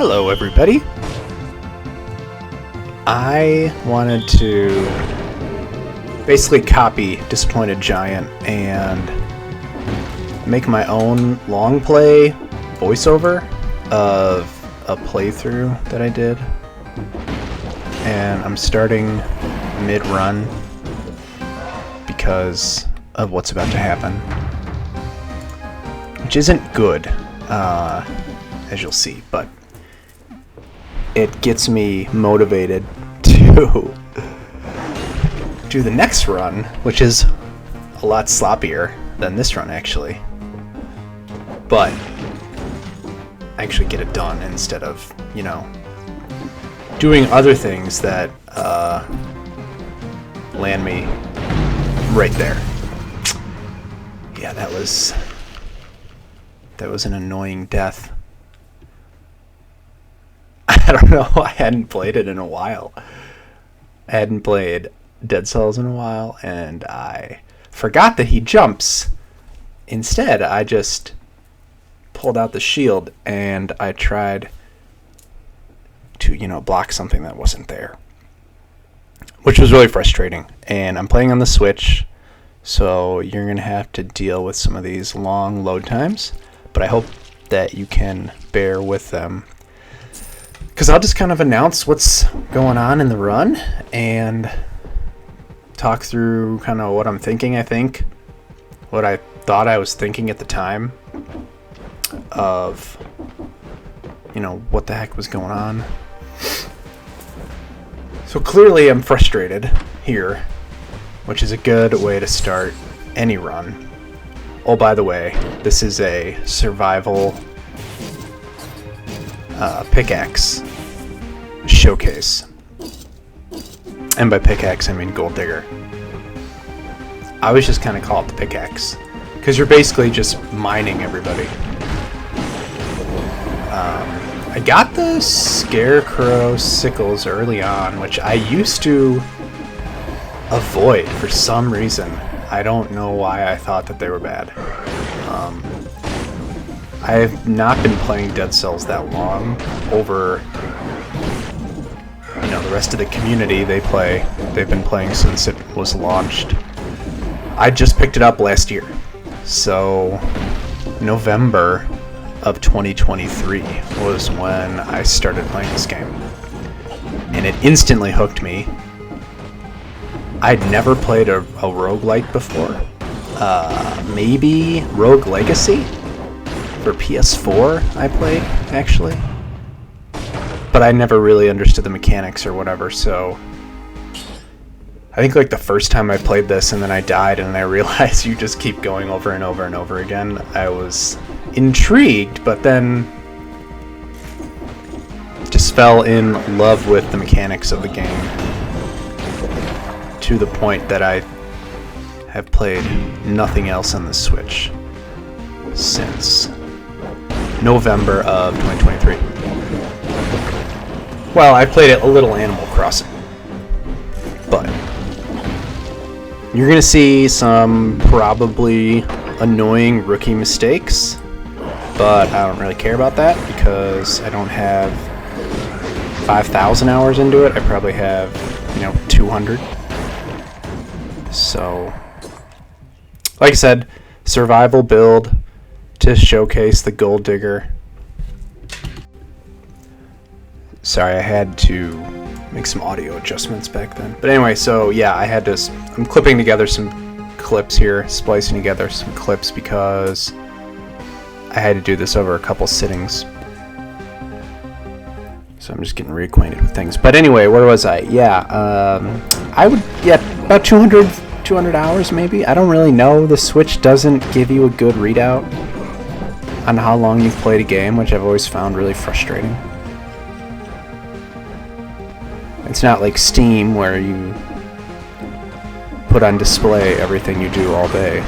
Hello everybody. I wanted to basically copy Disappointed Giant and make my own long play voiceover of a playthrough that I did. And I'm starting mid-run because of what's about to happen, which isn't good, as you'll see, but it gets me motivated to do the next run, which is a lot sloppier than this run, actually. But I actually get it done instead of, doing other things that land me right there. Yeah, that was an annoying death. I don't know, I hadn't played it in a while. I hadn't played Dead Cells in a while, and I forgot that he jumps. Instead, I just pulled out the shield, and I tried to, block something that wasn't there, which was really frustrating. And I'm playing on the Switch, so you're going to have to deal with some of these long load times, but I hope that you can bear with them, because I'll just kind of announce what's going on in the run and talk through kind of what I'm thinking. What I thought I was thinking at the time of, what the heck was going on. So clearly I'm frustrated here, which is a good way to start any run. Oh, by the way, this is a survival pickaxe showcase. And by pickaxe, I mean gold digger. I always just kind of call it the pickaxe, because you're basically just mining everybody. I got the scarecrow sickles early on, which I used to avoid for some reason. I don't know why I thought that they were bad. I have not been playing Dead Cells that long. Over, the rest of the community, they've been playing since it was launched. I just picked it up last year. So, November of 2023 was when I started playing this game. And it instantly hooked me. I'd never played a roguelite before. Maybe Rogue Legacy for PS4 I played, actually. But I never really understood the mechanics or whatever, so I think the first time I played this and then I died and I realized you just keep going over and over and over again, I was intrigued, but then just fell in love with the mechanics of the game, to the point that I have played nothing else on the Switch since November of 2023. Well, I played it a little Animal Crossing, but you're going to see some probably annoying rookie mistakes, but I don't really care about that because I don't have 5,000 hours into it. I probably have, 200. So, like I said, survival build to showcase the gold digger. Sorry, I had to make some audio adjustments back then. But anyway, so yeah, I'm clipping together some clips here, splicing together some clips because I had to do this over a couple sittings. So I'm just getting reacquainted with things. But anyway, where was I? Yeah, about 200 hours maybe. I don't really know. The Switch doesn't give you a good readout on how long you've played a game, which I've always found really frustrating. It's not like Steam where you put on display everything you do all day,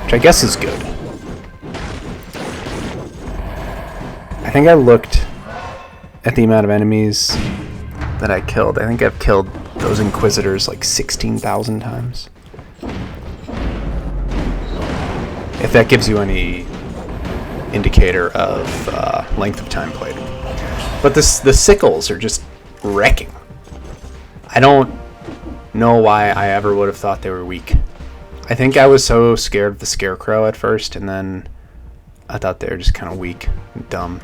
which I guess is good. I think I looked at the amount of enemies that I killed. I think I've killed those Inquisitors 16,000 times. If that gives you any indicator of length of time played. But the sickles are just wrecking. I don't know why I ever would have thought they were weak. I think I was so scared of the scarecrow at first, and then I thought they were just kind of weak and dumb.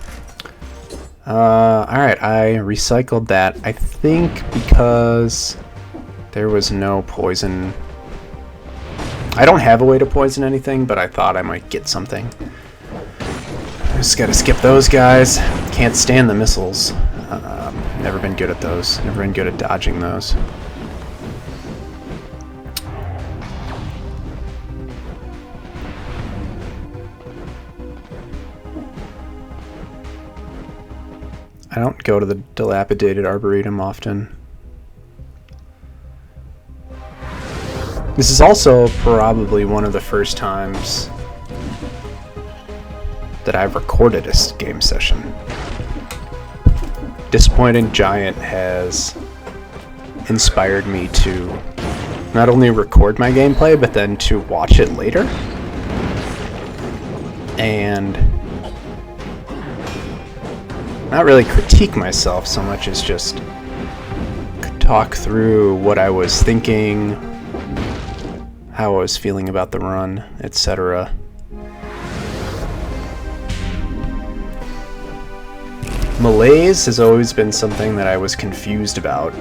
Alright, I recycled that. I think because there was no poison. I don't have a way to poison anything, but I thought I might get something. Just gotta skip those guys. Can't stand the missiles. Never been good at those. Never been good at dodging those. I don't go to the dilapidated arboretum often. This is also probably one of the first times that I've recorded a game session. Disappointing Giant has inspired me to not only record my gameplay, but then to watch it later. And not really critique myself so much as just talk through what I was thinking, how I was feeling about the run, etc. Malaise has always been something that I was confused about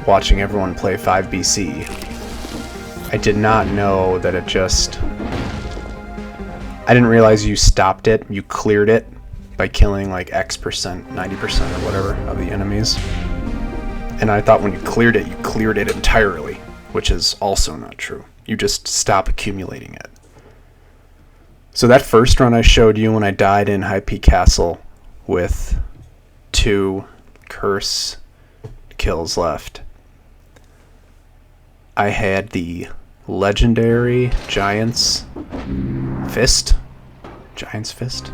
watching everyone play 5BC. I did not know that it just... I didn't realize you stopped it, you cleared it by killing like X%, 90% or whatever of the enemies. And I thought when you cleared it entirely, which is also not true. You just stop accumulating it. So that first run I showed you when I died in High Peak Castle with 2 curse kills left, I had the legendary Giant's Fist? Giant's Fist?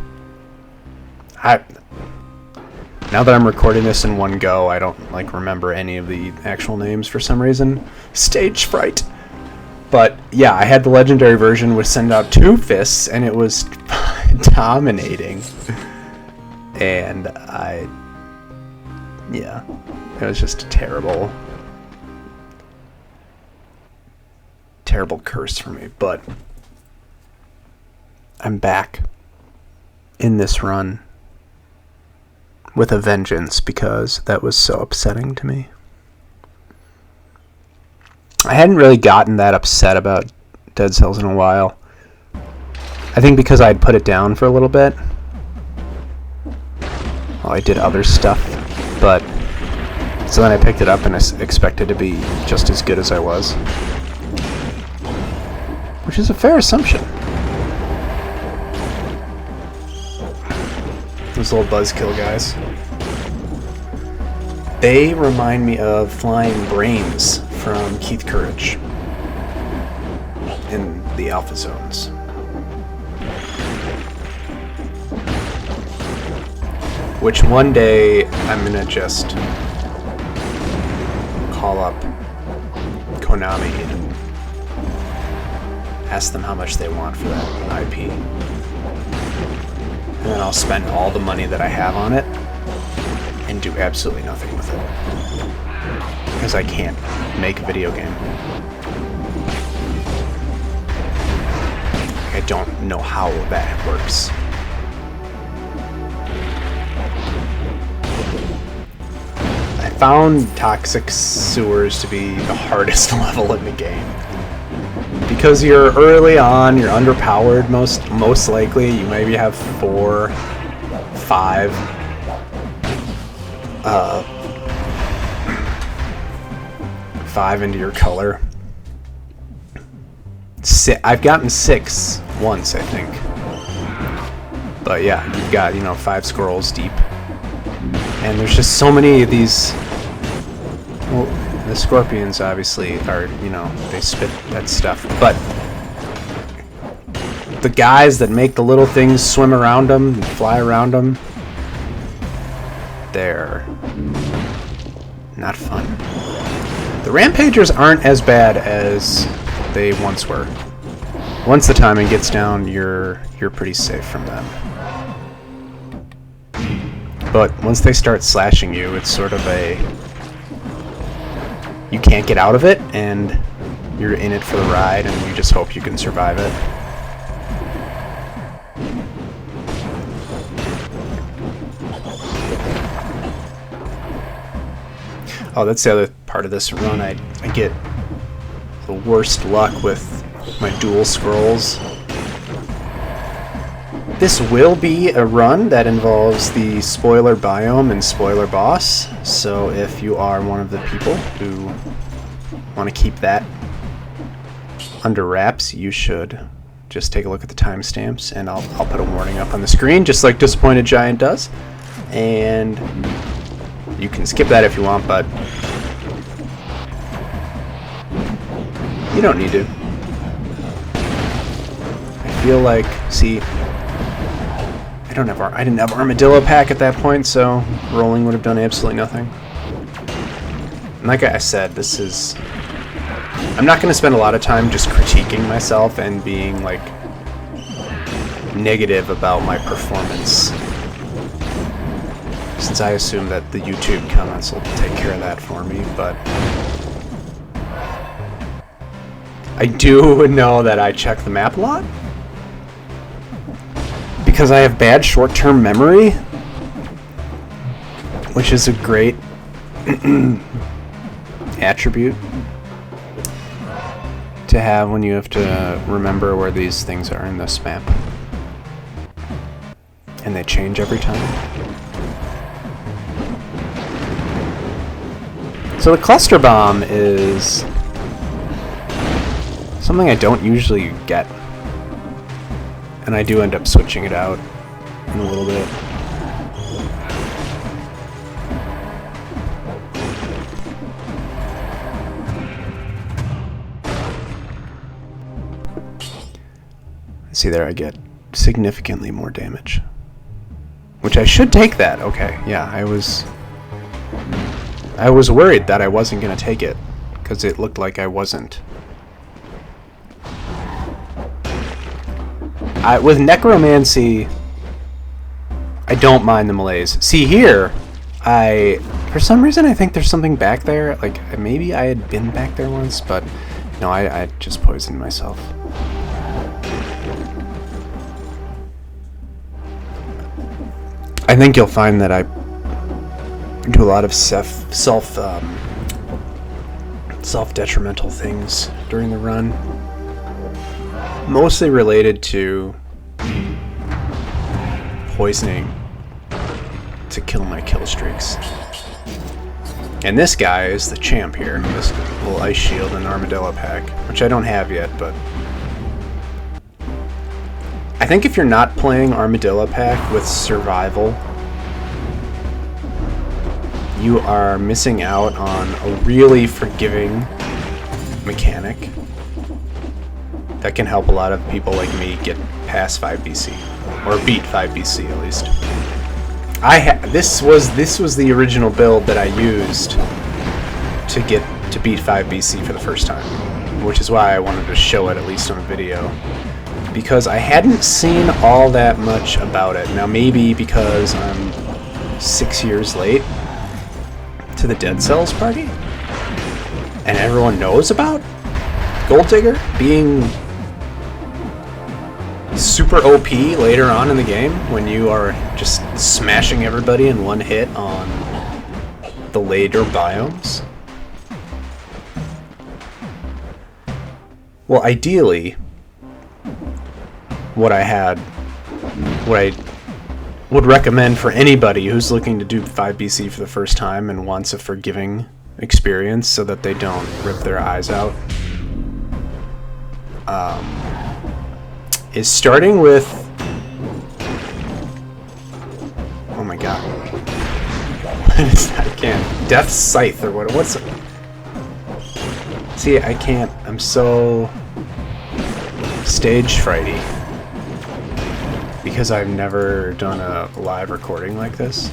Now that I'm recording this in one go, I don't remember any of the actual names for some reason. Stage fright. But yeah, I had the legendary version which send out 2 fists, and it was dominating. And yeah, it was just a terrible curse for me. But I'm back in this run with a vengeance because that was so upsetting to me. I hadn't really gotten that upset about Dead Cells in a while. I think because I'd put it down for a little bit while I did other stuff, but so then I picked it up and I expected to be just as good as I was, which is a fair assumption. Those little buzzkill guys. They remind me of Flying Brains from Keith Courage in the Alpha Zones. Which one day I'm gonna just call up Konami and ask them how much they want for that IP. And then I'll spend all the money that I have on it and do absolutely nothing with it. Because I can't make a video game. I don't know how that works. I found Toxic Sewers to be the hardest level in the game. Because you're early on, you're underpowered most likely. You maybe have 4, 5 into your color. I've gotten 6 once, I think. But yeah, you've got, 5 scrolls deep. And there's just so many of these. Well, the scorpions obviously are, they spit that stuff. But the guys that make the little things swim around them and fly around them, they're not fun. The Rampagers aren't as bad as they once were. Once the timing gets down, you're pretty safe from them. But once they start slashing you, it's sort of a... you can't get out of it, and you're in it for the ride, and you just hope you can survive it. Oh, that's the other part of this run. I get the worst luck with my dual scrolls. This will be a run that involves the spoiler biome and spoiler boss, so if you are one of the people who want to keep that under wraps, you should just take a look at the timestamps, and I'll put a warning up on the screen, just like Disappointed Giant does. And you can skip that if you want, but you don't need to. I feel like, see, I didn't have Armadillo Pack at that point, so rolling would have done absolutely nothing. And like I said, this is... I'm not going to spend a lot of time just critiquing myself and being, like, negative about my performance, since I assume that the YouTube comments will take care of that for me, but I do know that I check the map a lot, because I have bad short-term memory, which is a great attribute to have when you have to remember where these things are in this map. And they change every time. So the cluster bomb is something I don't usually get. And I do end up switching it out in a little bit. See there, I get significantly more damage. Which I should take that. Okay, yeah, I was worried that I wasn't going to take it, because it looked like I wasn't. With Necromancy, I don't mind the malaise. See here, for some reason I think there's something back there. Like, maybe I had been back there once, but no, I just poisoned myself. I think you'll find that I do a lot of self-detrimental things during the run, mostly related to poisoning to kill my kill streaks. And this guy is the champ here, this little ice shield and armadillo pack, which I don't have yet, but I think if you're not playing Armadillo Pack with survival, you are missing out on a really forgiving mechanic that can help a lot of people like me get past 5BC, or beat 5BC at least. This was the original build that I used to beat 5BC for the first time, which is why I wanted to show it at least on a video, because I hadn't seen all that much about it. Now maybe because I'm 6 years late to the Dead Cells party, and everyone knows about Gold Digger being super OP later on in the game when you are just smashing everybody in one hit on the later biomes. Well, ideally, what I would recommend for anybody who's looking to do 5BC for the first time and wants a forgiving experience so that they don't rip their eyes out, is starting with... oh my god. What is that? I can't. Death's Scythe or what's it? See, I can't. I'm so stage frighty because I've never done a live recording like this.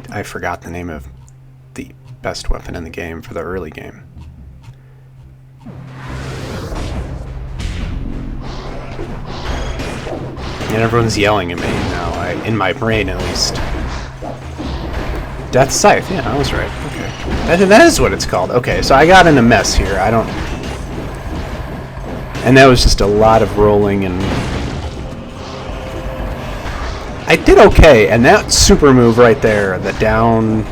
I forgot the name of the best weapon in the game for the early game. And everyone's yelling at me now, in my brain at least. Death Scythe, yeah, I was right. Okay. That is what it's called. Okay, so I got in a mess here. I don't... And that was just a lot of rolling, and... I did okay, and that super move right there, the down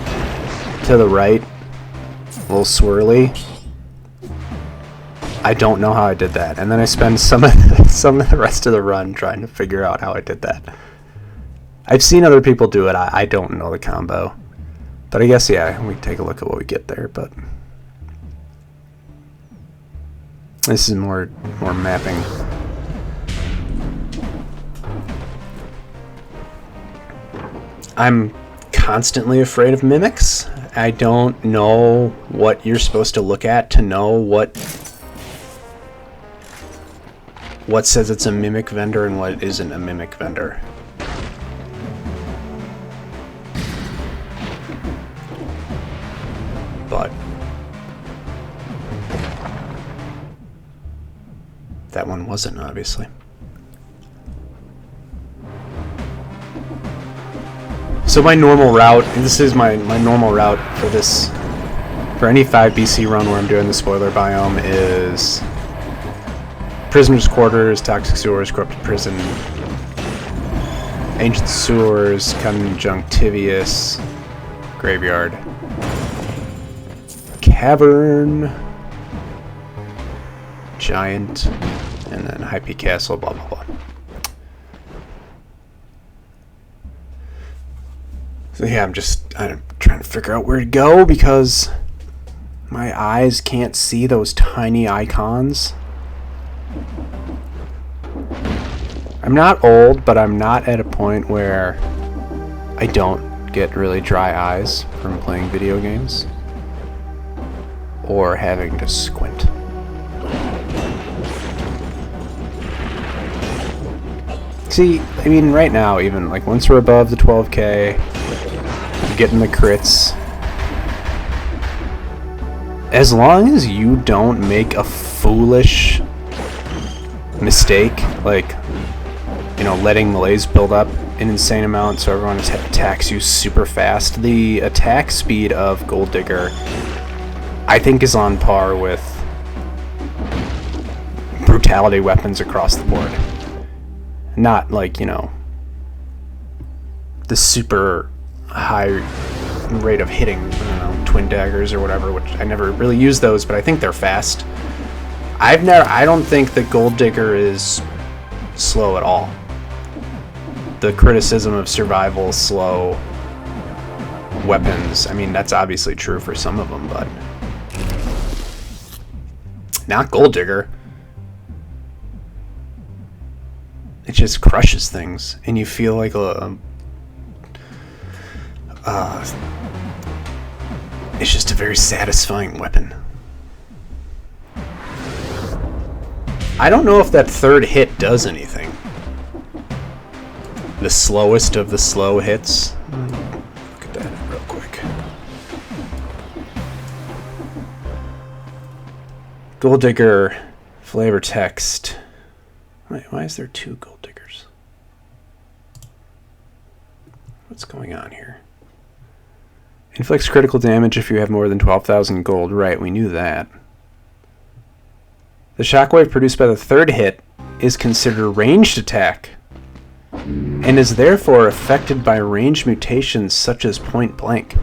to the right, a little swirly. I don't know how I did that, and then I spend some of the rest of the run trying to figure out how I did that. I've seen other people do it. I don't know the combo, but I guess yeah, we can take a look at what we get there. But this is more mapping. I'm constantly afraid of mimics. I don't know what you're supposed to look at to know what says it's a mimic vendor and what isn't a mimic vendor. But that one wasn't, obviously. So my normal route, and this is my normal route for this, for any 5 BC run where I'm doing the spoiler biome, is Prisoner's Quarters, Toxic Sewers, Corrupted Prison, Ancient Sewers, Conjunctivious, Graveyard, Cavern, Giant, and then High Peak Castle, blah blah blah. So yeah, I'm trying to figure out where to go because my eyes can't see those tiny icons. I'm not old, but I'm not at a point where I don't get really dry eyes from playing video games or having to squint. See, I mean, right now, even like once we're above the 12K, getting the crits. As long as you don't make a foolish mistake, like, you know, letting melees build up an insane amount so everyone attacks you super fast, the attack speed of Gold Digger, I think, is on par with brutality weapons across the board. Not like, you know, the super high rate of hitting, I don't know, twin daggers or whatever, which I never really use those, but I think they're fast. I don't think that Gold Digger is slow at all. The criticism of survival slow weapons, I mean, that's obviously true for some of them, but not Gold Digger. It just crushes things, and you feel like it's just a very satisfying weapon. I don't know if that third hit does anything. The slowest of the slow hits. Look at that real quick. Gold Digger, flavor text. Wait, why is there 2 Gold Diggers? What's going on here? Inflicts critical damage if you have more than 12,000 gold. Right, we knew that. The shockwave produced by the third hit is considered a ranged attack and is therefore affected by range mutations such as point blank.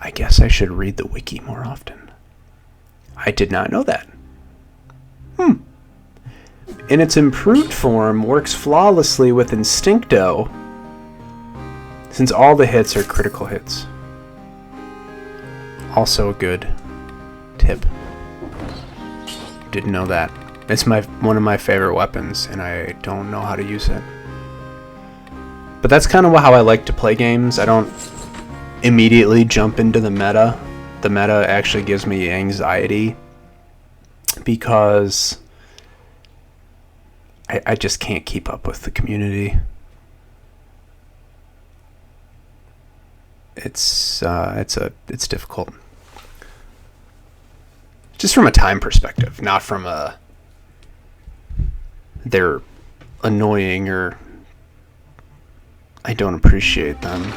I guess I should read the wiki more often. I did not know that. In its improved form, works flawlessly with Instincto, since all the hits are critical hits. Also a good tip. Didn't know that. It's one of my favorite weapons, and I don't know how to use it. But that's kind of how I like to play games. I don't immediately jump into the meta. The meta actually gives me anxiety because I just can't keep up with the community. It's difficult. Just from a time perspective, not from a they're annoying or I don't appreciate them.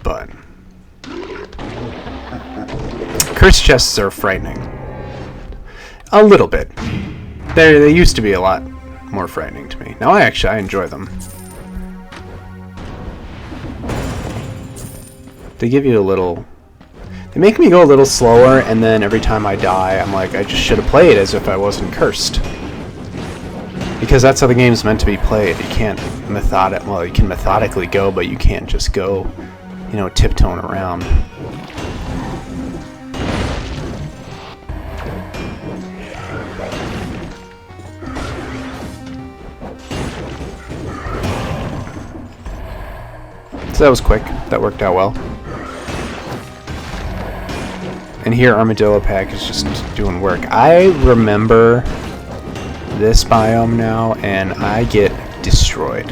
But curse chests are frightening. A little bit. They used to be a lot more frightening to me. Now I enjoy them. They give you a little... They make me go a little slower, and then every time I die, I'm like, I just should have played as if I wasn't cursed. Because that's how the game's meant to be played. You can't you can methodically go, but you can't just go, you know, tiptoeing around. So that was quick. That worked out well. And here Armadillo Pack is just doing work. I remember this biome now, and I get destroyed.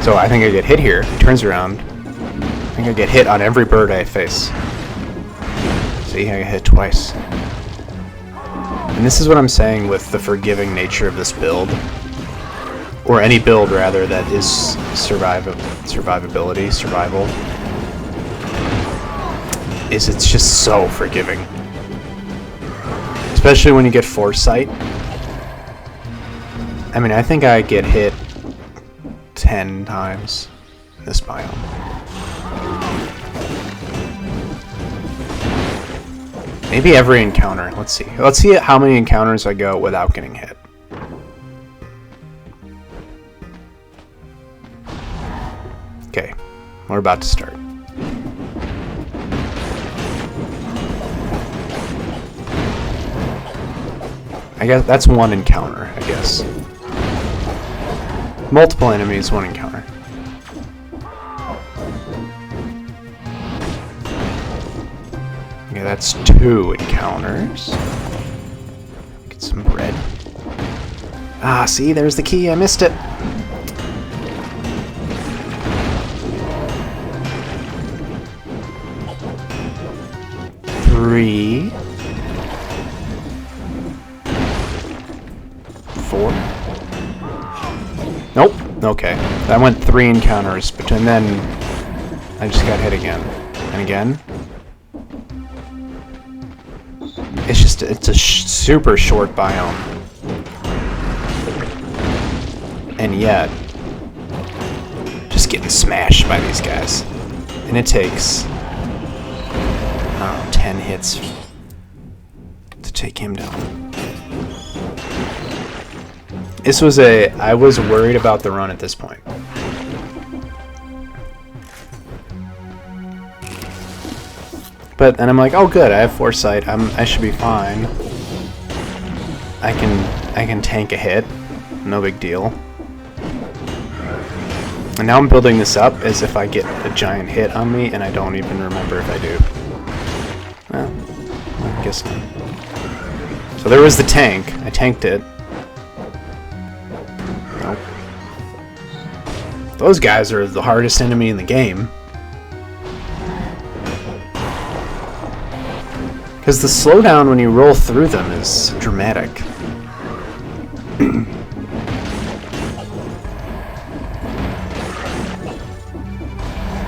So I think I get hit here, turns around. I think I get hit on every bird I face. See, I get hit twice. And this is what I'm saying with the forgiving nature of this build. Or any build, rather, that is survival. It's just so forgiving. Especially when you get foresight. I mean, I think I get hit 10 times in this biome. Maybe every encounter. Let's see. Let's see how many encounters I go without getting hit. Okay, we're about to start. I guess that's one encounter, I guess. Multiple enemies, one encounter. Okay, that's 2 encounters. Get some bread. Ah, see, there's the key. I missed it. Three. 4. Nope. Okay. That went 3 encounters, but and then I just got hit again. And again. It's a super short biome. And yet, just getting smashed by these guys. And it takes, I don't know, 10 hits to take him down. I was worried about the run at this point. But then I'm like, oh good, I have foresight. I should be fine. I can tank a hit. No big deal. And now I'm building this up as if I get a giant hit on me, and I don't even remember if I do. Well, I guess not. So there was the tank. I tanked it. Nope. Those guys are the hardest enemy in the game. Because the slowdown when you roll through them is dramatic.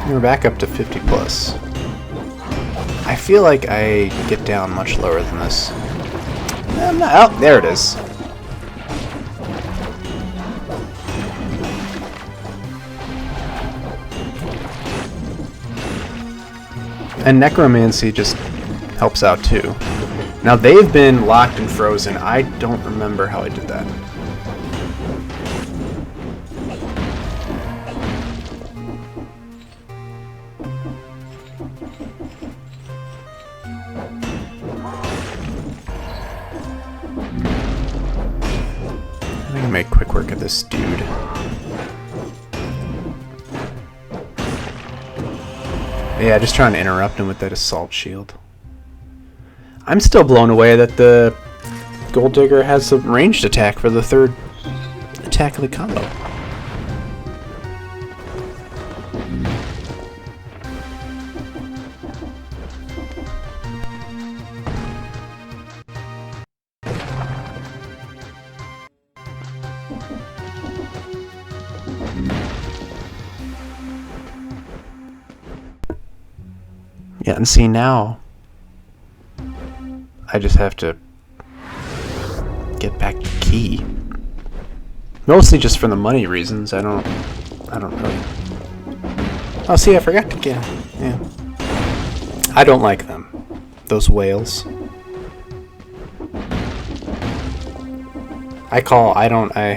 We're back up to 50 plus. I feel like I get down much lower than this. I'm not. Oh, there it is. And Necromancy just helps out too. Now they've been locked and frozen. I don't remember how I did that. I'm gonna make quick work of this dude. Yeah, just trying to interrupt him with that assault shield. I'm still blown away that the Gold Digger has a ranged attack for the 3rd attack of the combo. Yeah, and see now, I just have to get back the key. Mostly just for the money reasons. I don't really. Oh, see, I forgot to get. Yeah. I don't like them. Those whales. I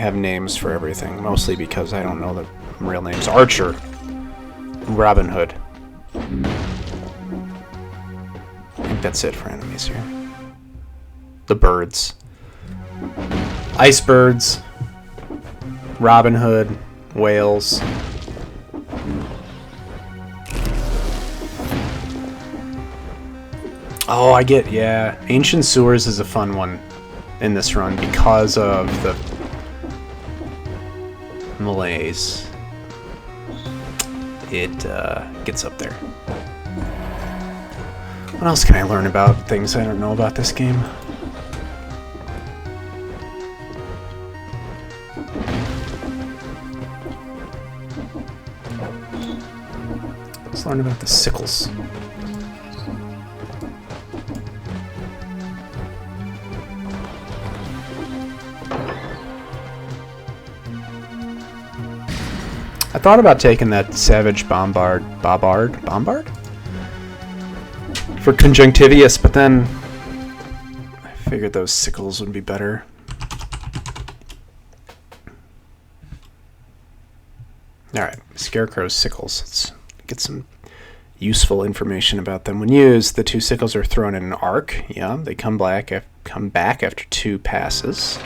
have names for everything, mostly because I don't know the real names. Archer. Robin Hood. I think that's it for enemies here. The birds. Icebirds. Robin Hood. Whales. Oh, I get, yeah. Ancient Sewers is a fun one in this run because of the malaise. It gets up there. What else can I learn about things I don't know about this game? Let's learn about the sickles. I thought about taking that Savage Bombard? For Conjunctivius, but then I figured those sickles would be better. Alright, Scarecrow's sickles. Let's get some useful information about them. When used, the two sickles are thrown in an arc. Yeah, they come back after 2 passes.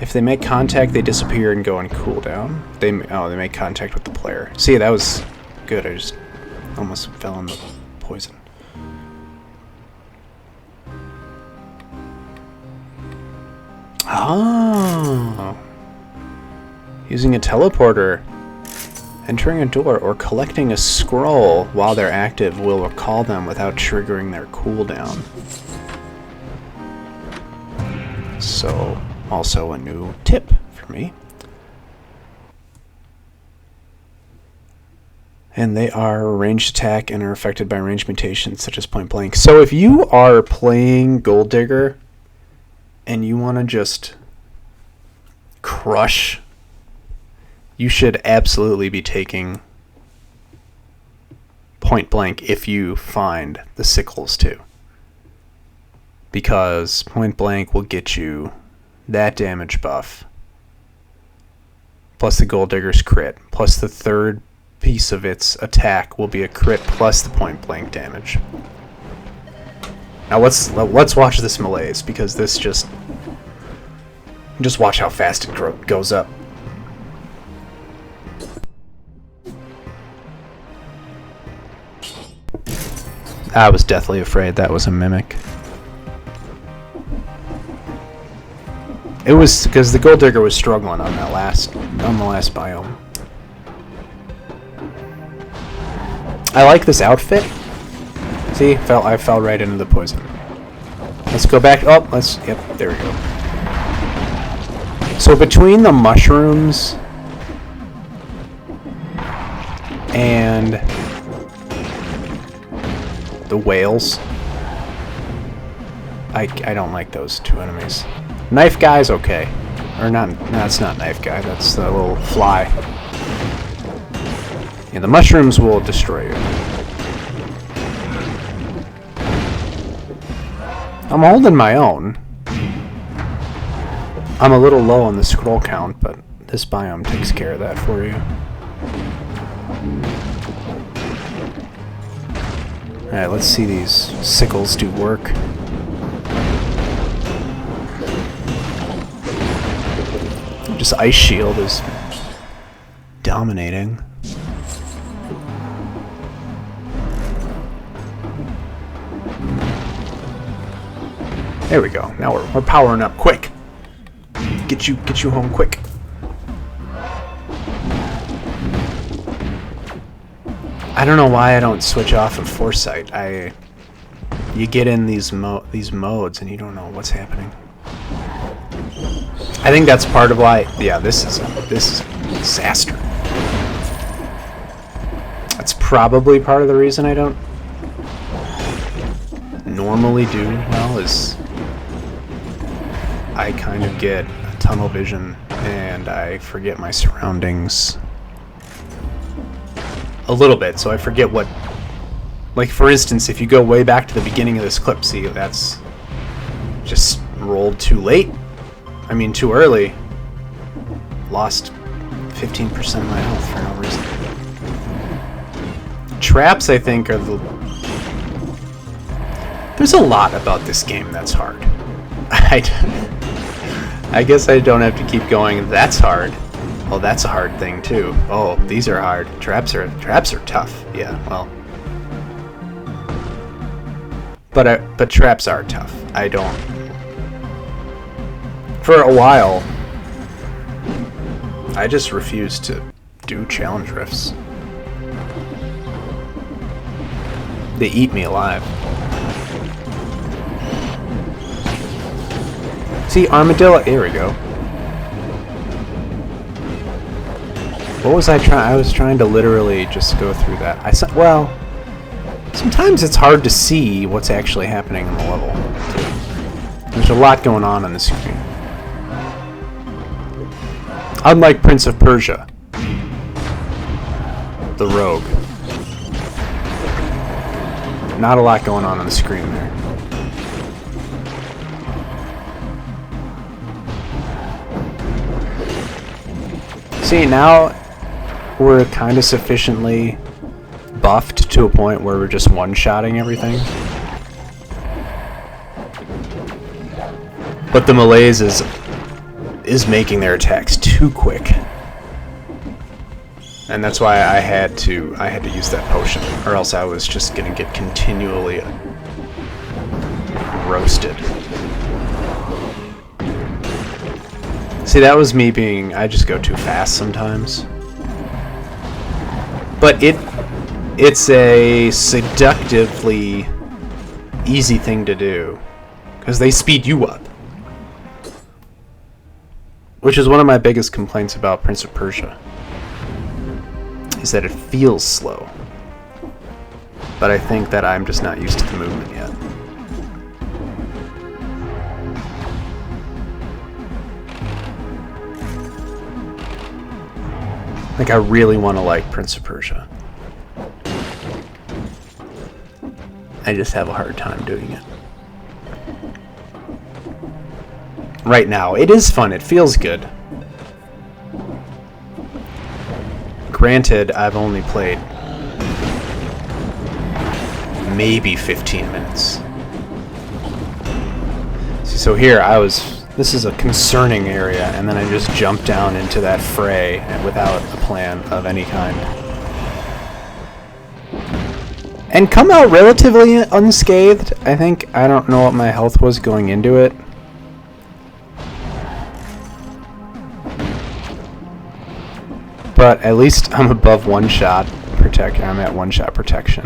If they make contact, they disappear and go on cooldown. They make contact with the player. See, that was good. I just almost fell in the poison. Oh. Using a teleporter, entering a door, or collecting a scroll while they're active will recall them without triggering their cooldown. So, also a new tip for me. And they are ranged attack and are affected by range mutations such as point blank. So if you are playing Gold Digger and you want to just crush, you should absolutely be taking point blank if you find the sickles too. Because point blank will get you that damage buff, plus the Gold Digger's crit, plus the third piece of its attack will be a crit plus the point blank damage. Now let's watch this malaise, because this just watch how fast it goes up. I was deathly afraid that was a mimic. It was because the Gold Digger was struggling on the last biome. I like this outfit. See, I fell right into the poison. Let's go back. Oh, yep, there we go. So between the mushrooms and the whales, I don't like those 2 enemies. Knife guy's okay. Or not, no, that's not knife guy, that's the little fly. Yeah, the mushrooms will destroy you. I'm holding my own. I'm a little low on the scroll count, but this biome takes care of that for you. Alright, let's see these sickles do work. Just Ice Shield is dominating. There we go. Now we're powering up. Quick! Get you home quick. I don't know why I don't switch off of Foresight. You get in these modes and you don't know what's happening. I think that's part of why. Yeah, this is a disaster. That's probably part of the reason I don't normally do well is I kind of get tunnel vision and I forget my surroundings a little bit, so I forget what, like for instance, if you go way back to the beginning of this clip, see, that's just rolled too late. I mean, too early. Lost 15% of my health for no reason. Traps, I think, are the... There's a lot about this game that's hard. I guess I don't have to keep going, that's hard. Well, that's a hard thing, too. Oh, these are hard. Traps are tough. Yeah, well... But traps are tough. I don't... For a while, I just refused to do challenge rifts. They eat me alive. See, armadillo... Here we go. What was I trying... I was trying to literally just go through that. Well, sometimes it's hard to see what's actually happening in the level. There's a lot going on the screen. Unlike Prince of Persia, the rogue. Not a lot going on the screen there. See, now we're kind of sufficiently buffed to a point where we're just one-shotting everything. But the Malaise is making their attacks too quick. And that's why I had to use that potion, or else I was just gonna get continually roasted. See, that was me being... I just go too fast sometimes. But it's a seductively easy thing to do, because they speed you up. Which is one of my biggest complaints about Prince of Persia, is that it feels slow. But I think that I'm just not used to the movement yet. Like, I really want to like Prince of Persia. I just have a hard time doing it. Right now, it is fun, it feels good. Granted, I've only played maybe 15 minutes. See, so here this is a concerning area, and then I just jumped down into that fray without a plan of any kind. And come out relatively unscathed. I don't know what my health was going into it. But at least I'm above one-shot protection. I'm at one-shot protection.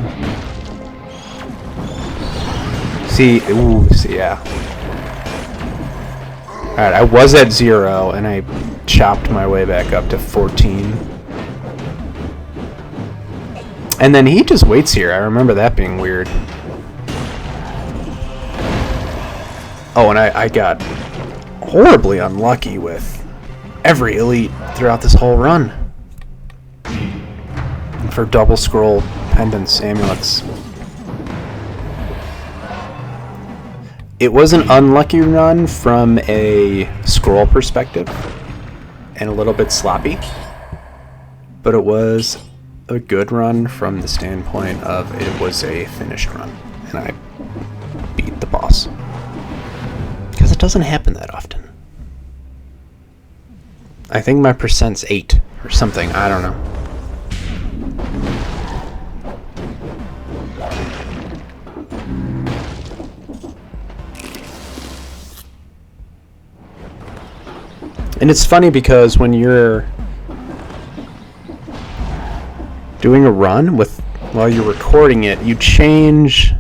See, yeah. Alright, I was at 0, and I chopped my way back up to 14. And then he just waits here. I remember that being weird. Oh, and I got horribly unlucky with every elite throughout this whole run. For double scroll pendants, amulets. It was an unlucky run from a scroll perspective, and a little bit sloppy, but it was a good run from the standpoint of it was a finished run, and I beat the boss. Because it doesn't happen that often. I think my percent's 8 or something, I don't know. And it's funny because when you're doing a run while you're recording it, you change,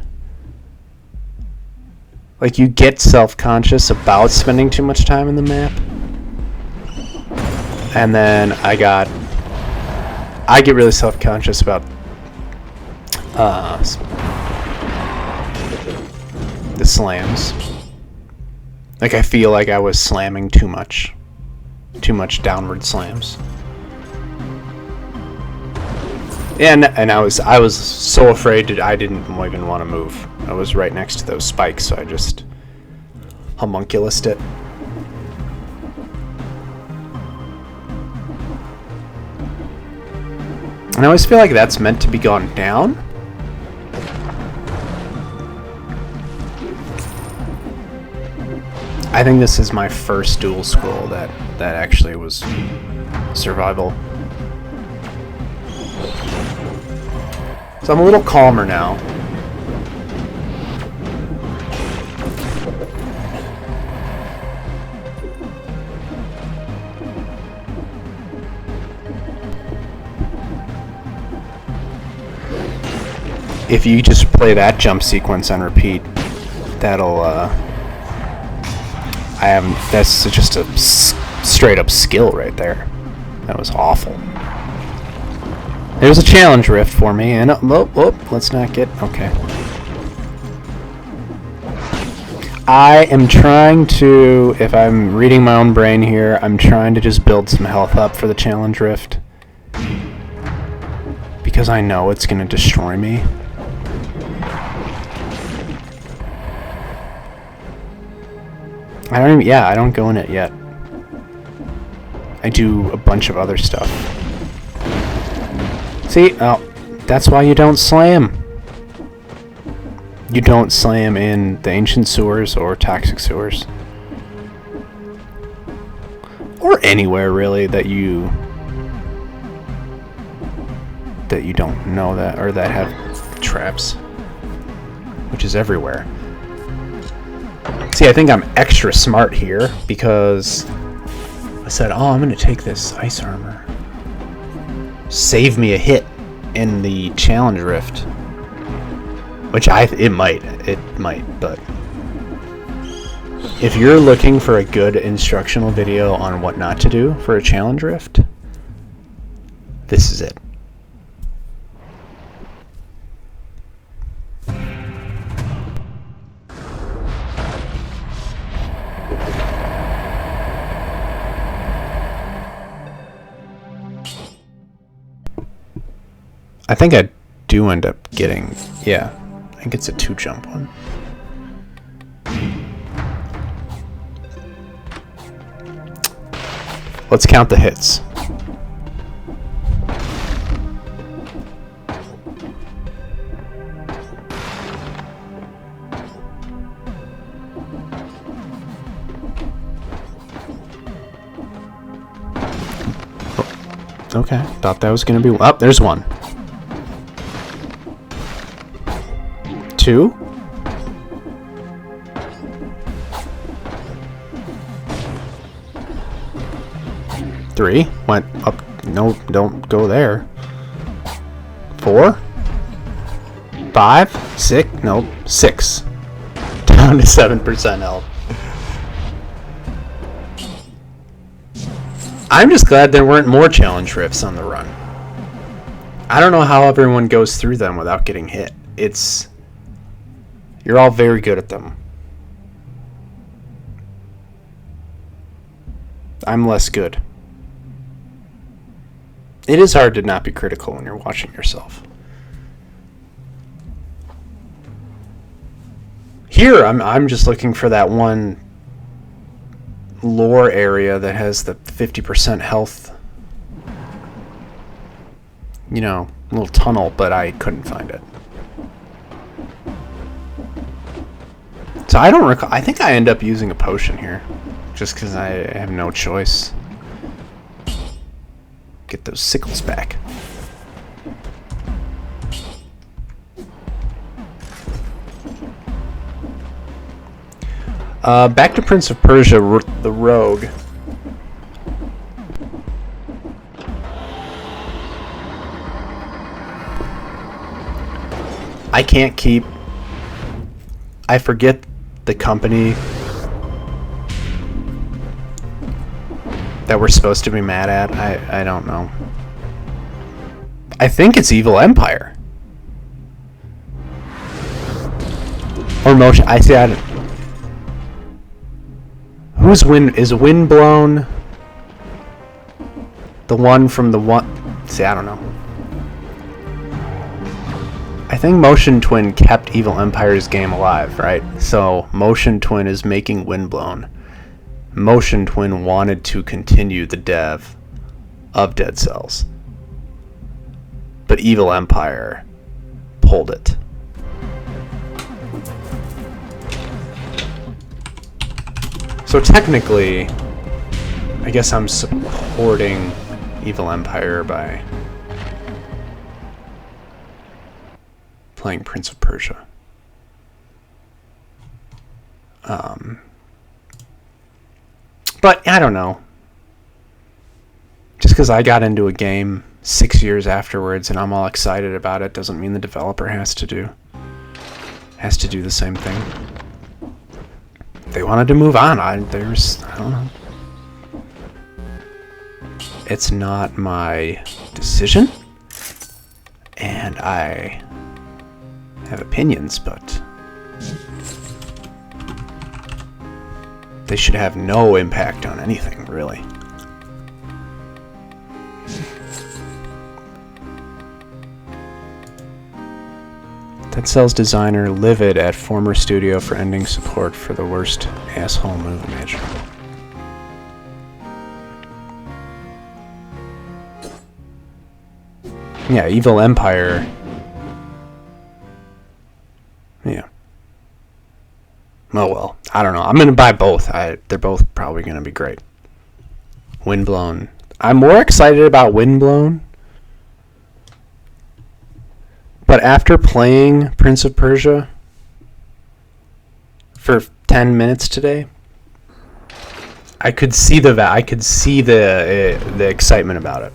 like, you get self-conscious about spending too much time in the map. And then I get really self-conscious about the slams. Like, I feel like I was slamming too much downward slams. And I was so afraid I didn't even want to move. I was right next to those spikes, so I just homunculused it. And I always feel like that's meant to be gone down. I think this is my first dual scroll that actually was survival. So I'm a little calmer now. If you just play that jump sequence on repeat, that'll that's just a straight up skill right there. That was awful. There's a challenge rift for me, and let's not get okay. I am trying to, if I'm reading my own brain here, I'm trying to just build some health up for the challenge rift, because I know it's gonna destroy me. I don't go in it yet. I do a bunch of other stuff. See? Oh, that's why you don't slam. You don't slam in the ancient sewers or toxic sewers. Or anywhere, really, that you don't know that, or that have traps. Which is everywhere. See, I think I'm extra smart here because I said, oh, I'm going to take this ice armor. Save me a hit in the challenge rift. Which it might, but if you're looking for a good instructional video on what not to do for a challenge rift, this is it. I think I do end up getting, yeah, I think it's a 2-jump one. Let's count the hits. Oh, okay, thought that was going to be, oh, there's one. 2. 3 went up. No, don't go there. 4, 5, 6. Nope, 6. Down to 7% health. I'm just glad there weren't more challenge rifts on the run. I don't know how everyone goes through them without getting hit. You're all very good at them. I'm less good. It is hard to not be critical when you're watching yourself. Here, I'm just looking for that one lore area that has the 50% health, you know, little tunnel, but I couldn't find it. So I don't recall. I think I end up using a potion here, just because I have no choice. Get those sickles back. Back to Prince of Persia, the Rogue. I can't keep... I forget the company that we're supposed to be mad at. I don't know. I think it's Evil Empire. Or motion. I see. Who's wind? Is Windblown the one from the one? See, I don't know. I think Motion Twin kept Evil Empire's game alive, right? So Motion Twin is making Windblown. Motion Twin wanted to continue the dev of Dead Cells, but Evil Empire pulled it. So technically, I guess I'm supporting Evil Empire by playing Prince of Persia. But I don't know. Just because I got into a game 6 years afterwards and I'm all excited about it doesn't mean the developer has to do the same thing. They wanted to move on. I don't know. It's not my decision, and I have opinions, but they should have no impact on anything, really. Dead Cells designer livid at former studio for ending support for the worst asshole move imaginable. Yeah, Evil Empire. Yeah. Oh well, I don't know. I'm gonna buy both. They're both probably gonna be great. Windblown. I'm more excited about Windblown. But after playing Prince of Persia for 10 minutes today, I could see the excitement about it.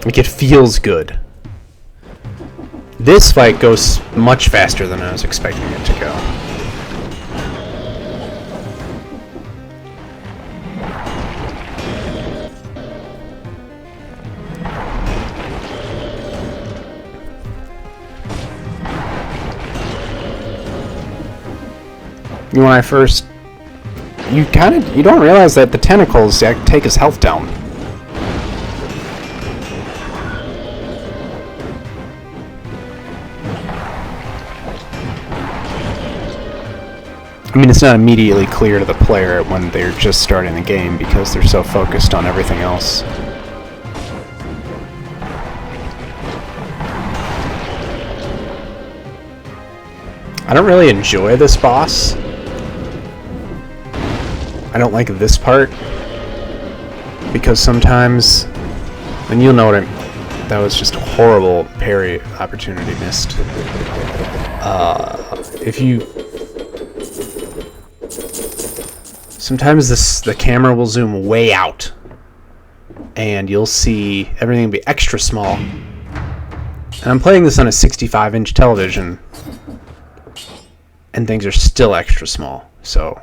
Like, it feels good. This fight goes much faster than I was expecting it to go. You don't realize that the tentacles take his health down. I mean, it's not immediately clear to the player when they're just starting the game because they're so focused on everything else. I don't really enjoy this boss. I don't like this part because sometimes, and you'll know what that was just a horrible parry opportunity missed. Sometimes the camera will zoom way out and you'll see everything be extra small. And I'm playing this on a 65-inch television and things are still extra small, so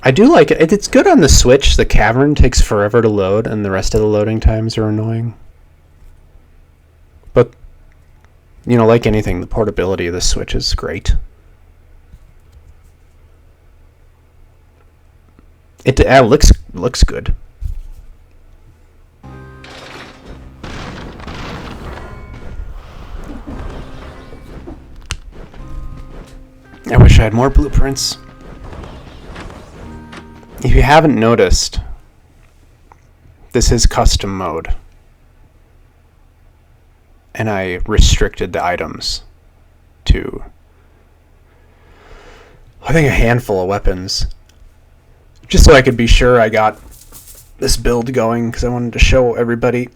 I do like it. It's good on the Switch. The Cavern takes forever to load, and the rest of the loading times are annoying. But, you know, like anything, the portability of the Switch is great. It looks good. I wish I had more blueprints. If you haven't noticed, this is custom mode. And I restricted the items to, I think, a handful of weapons. Just so I could be sure I got this build going, because I wanted to show everybody.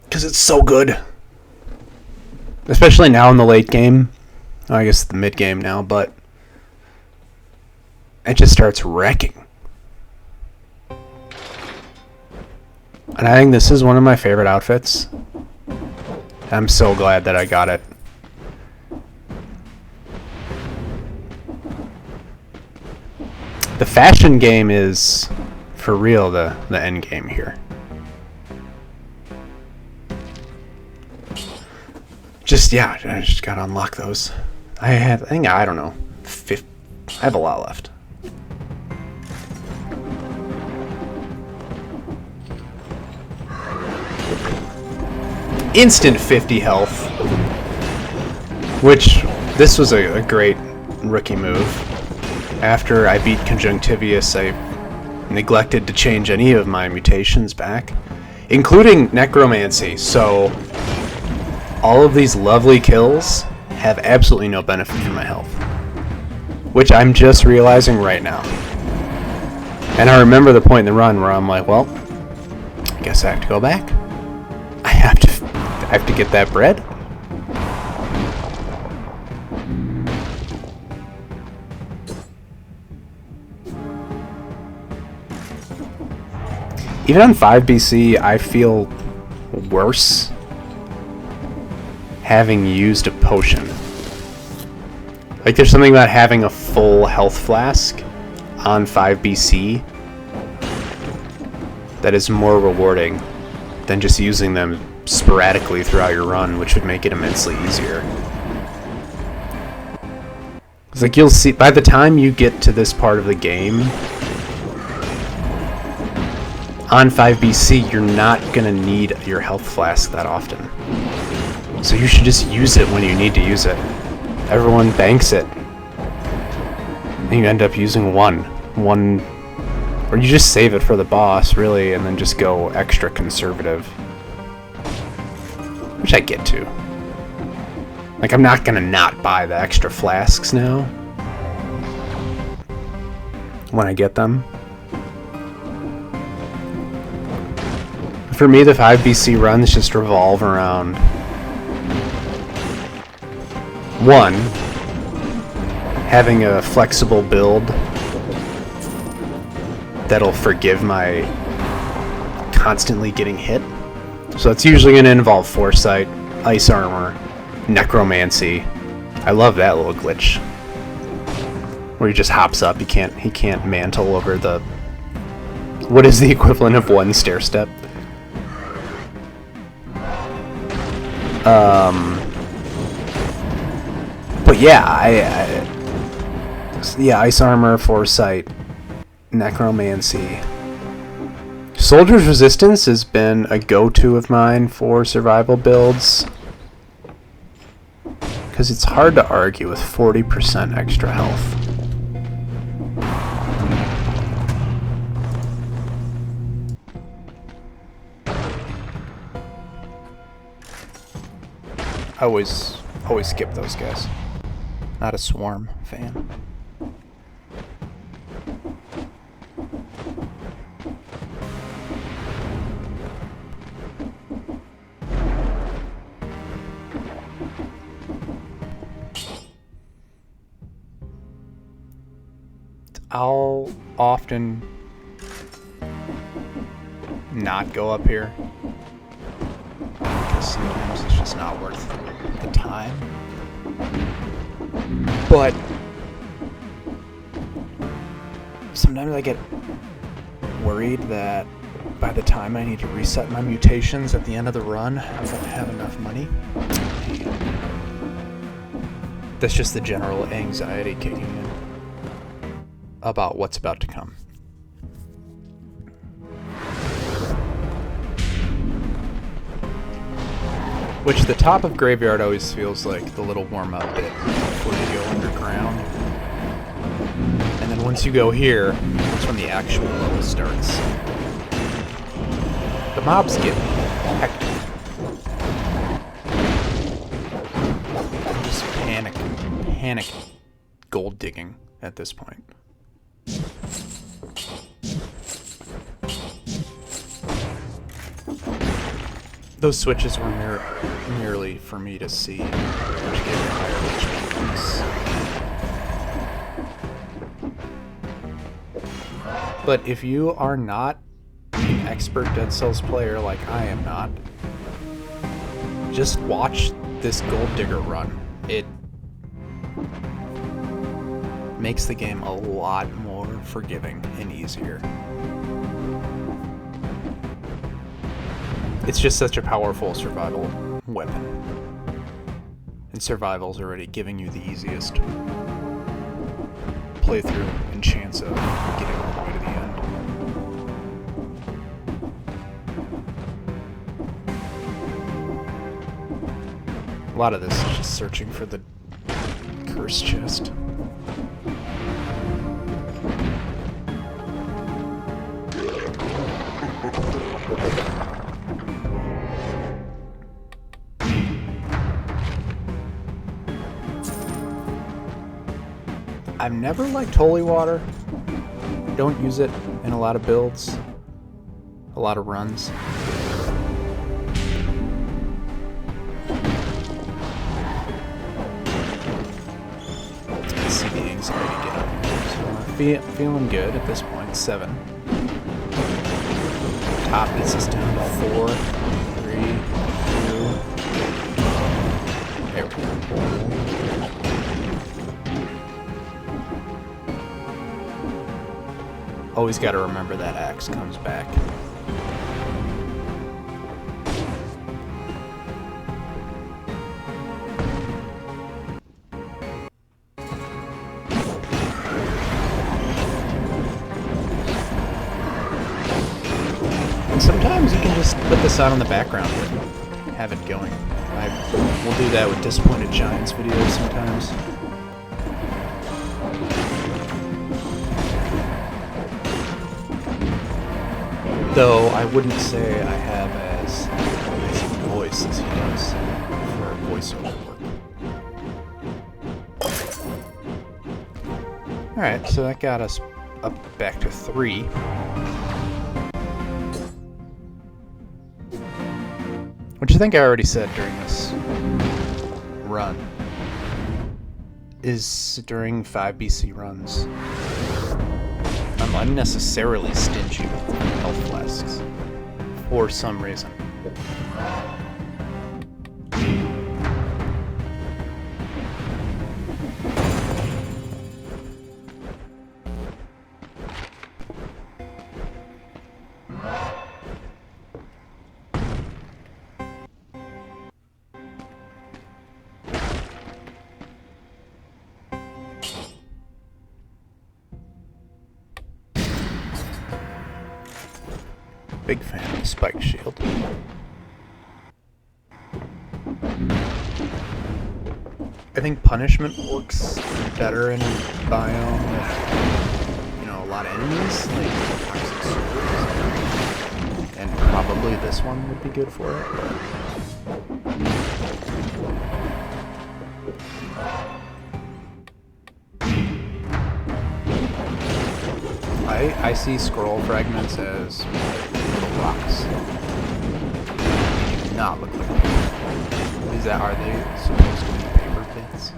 Because it's so good. Especially now in the late game. I guess the mid game now, but it just starts wrecking. And I think this is one of my favorite outfits. I'm so glad that I got it. The fashion game is, for real, the end game here. I just gotta unlock those. I don't know, I have a lot left. Instant 50 health, which this was a great rookie move. After I beat Conjunctivius, I neglected to change any of my mutations back, including Necromancy, so all of these lovely kills have absolutely no benefit for my health, which I'm just realizing right now. And I remember the point in the run where I'm like, well, I guess I have to go back. I have to get that bread. Even on 5 BC, I feel worse having used a potion. Like, there's something about having a full health flask on 5 BC that is more rewarding than just using them sporadically throughout your run, which would make it immensely easier. It's like, you'll see, by the time you get to this part of the game, on 5 BC, you're not gonna need your health flask that often. So you should just use it when you need to use it. Everyone banks it. And you end up using one. Or you just save it for the boss, really, and then just go extra conservative. Which I get to. Like, I'm not gonna not buy the extra flasks now when I get them. For me, the 5 BC runs just revolve around 1, having a flexible build that'll forgive my constantly getting hit. So it's usually going to involve Foresight, Ice Armor, Necromancy. I love that little glitch where he just hops up. He can't mantle over the... What is the equivalent of 1 stair step? But yeah, Ice Armor, Foresight, Necromancy. Soldier's Resistance has been a go-to of mine for survival builds, because it's hard to argue with 40% extra health. I always skip those guys. Not a Swarm fan. I'll often not go up here because sometimes it's just not worth the time. But sometimes I get worried that by the time I need to reset my mutations at the end of the run, I won't have enough money. That's just the general anxiety kicking in about what's about to come. Which the top of Graveyard always feels like the little warm-up bit before you go underground. And then once you go here, that's when the actual level starts. The mobs get hectic. I'm just panic gold digging at this point. Those switches were merely for me to see which gave me higher HP. But if you are not an expert Dead Cells player like I am not, just watch this Gold Digger run. It makes the game a lot more more forgiving and easier. It's just such a powerful survival weapon. And survival's already giving you the easiest playthrough and chance of getting all the way to the end. A lot of this is just searching for the curse chest. I've never liked holy water. Don't use it in a lot of builds, a lot of runs. I see the anxiety get up. So feeling good at this point. 7. Top gets us down to 4, 3, 2. There we go. Always got to remember that axe comes back. And sometimes you can just put this out on the background and have it going. We'll do that with Disappointed Giants videos sometimes. Though I wouldn't say I have as nice a voice as he does for voiceover work. Alright, so that got us up back to 3. Which I think I already said during this run is during 5 BC runs. I'm unnecessarily stingy with health flasks for some reason. Big fan of the spiked shield. I think punishment works better in Biome with, a lot of enemies, like toxic swords. And probably this one would be good for it. I see scroll fragments as rocks. They do not look like paper. Are they supposed to be paper bits?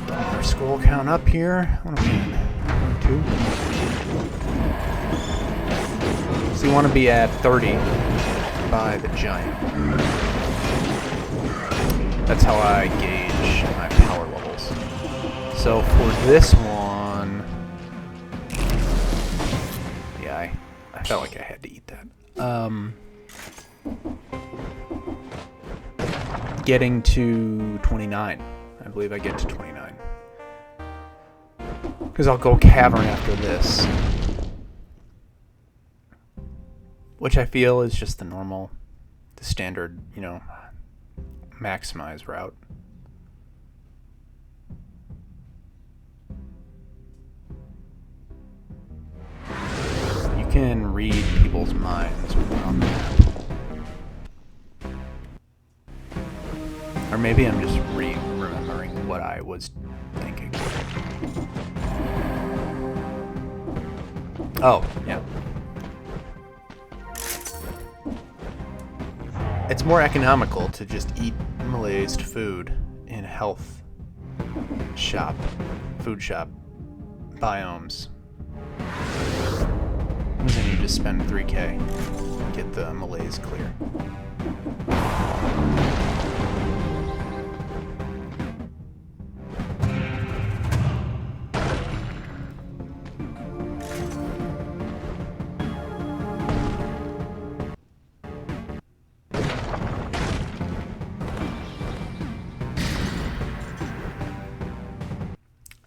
Getting our scroll count up here. What are we at? 2. So you want to be at 30 by the giant. That's how I gauge my power levels. So for this one, yeah, I felt like I had to eat that. Getting to 29. I believe I get to 29. Because I'll go Cavern after this. Which I feel is just the standard, maximize route. You can read people's minds when they're on the map. Or maybe I'm just remembering what I was thinking. Oh, yeah. It's more economical to just eat Malaysian food in health shop, food shop, biomes. And then you just spend 3K get the malaise clear.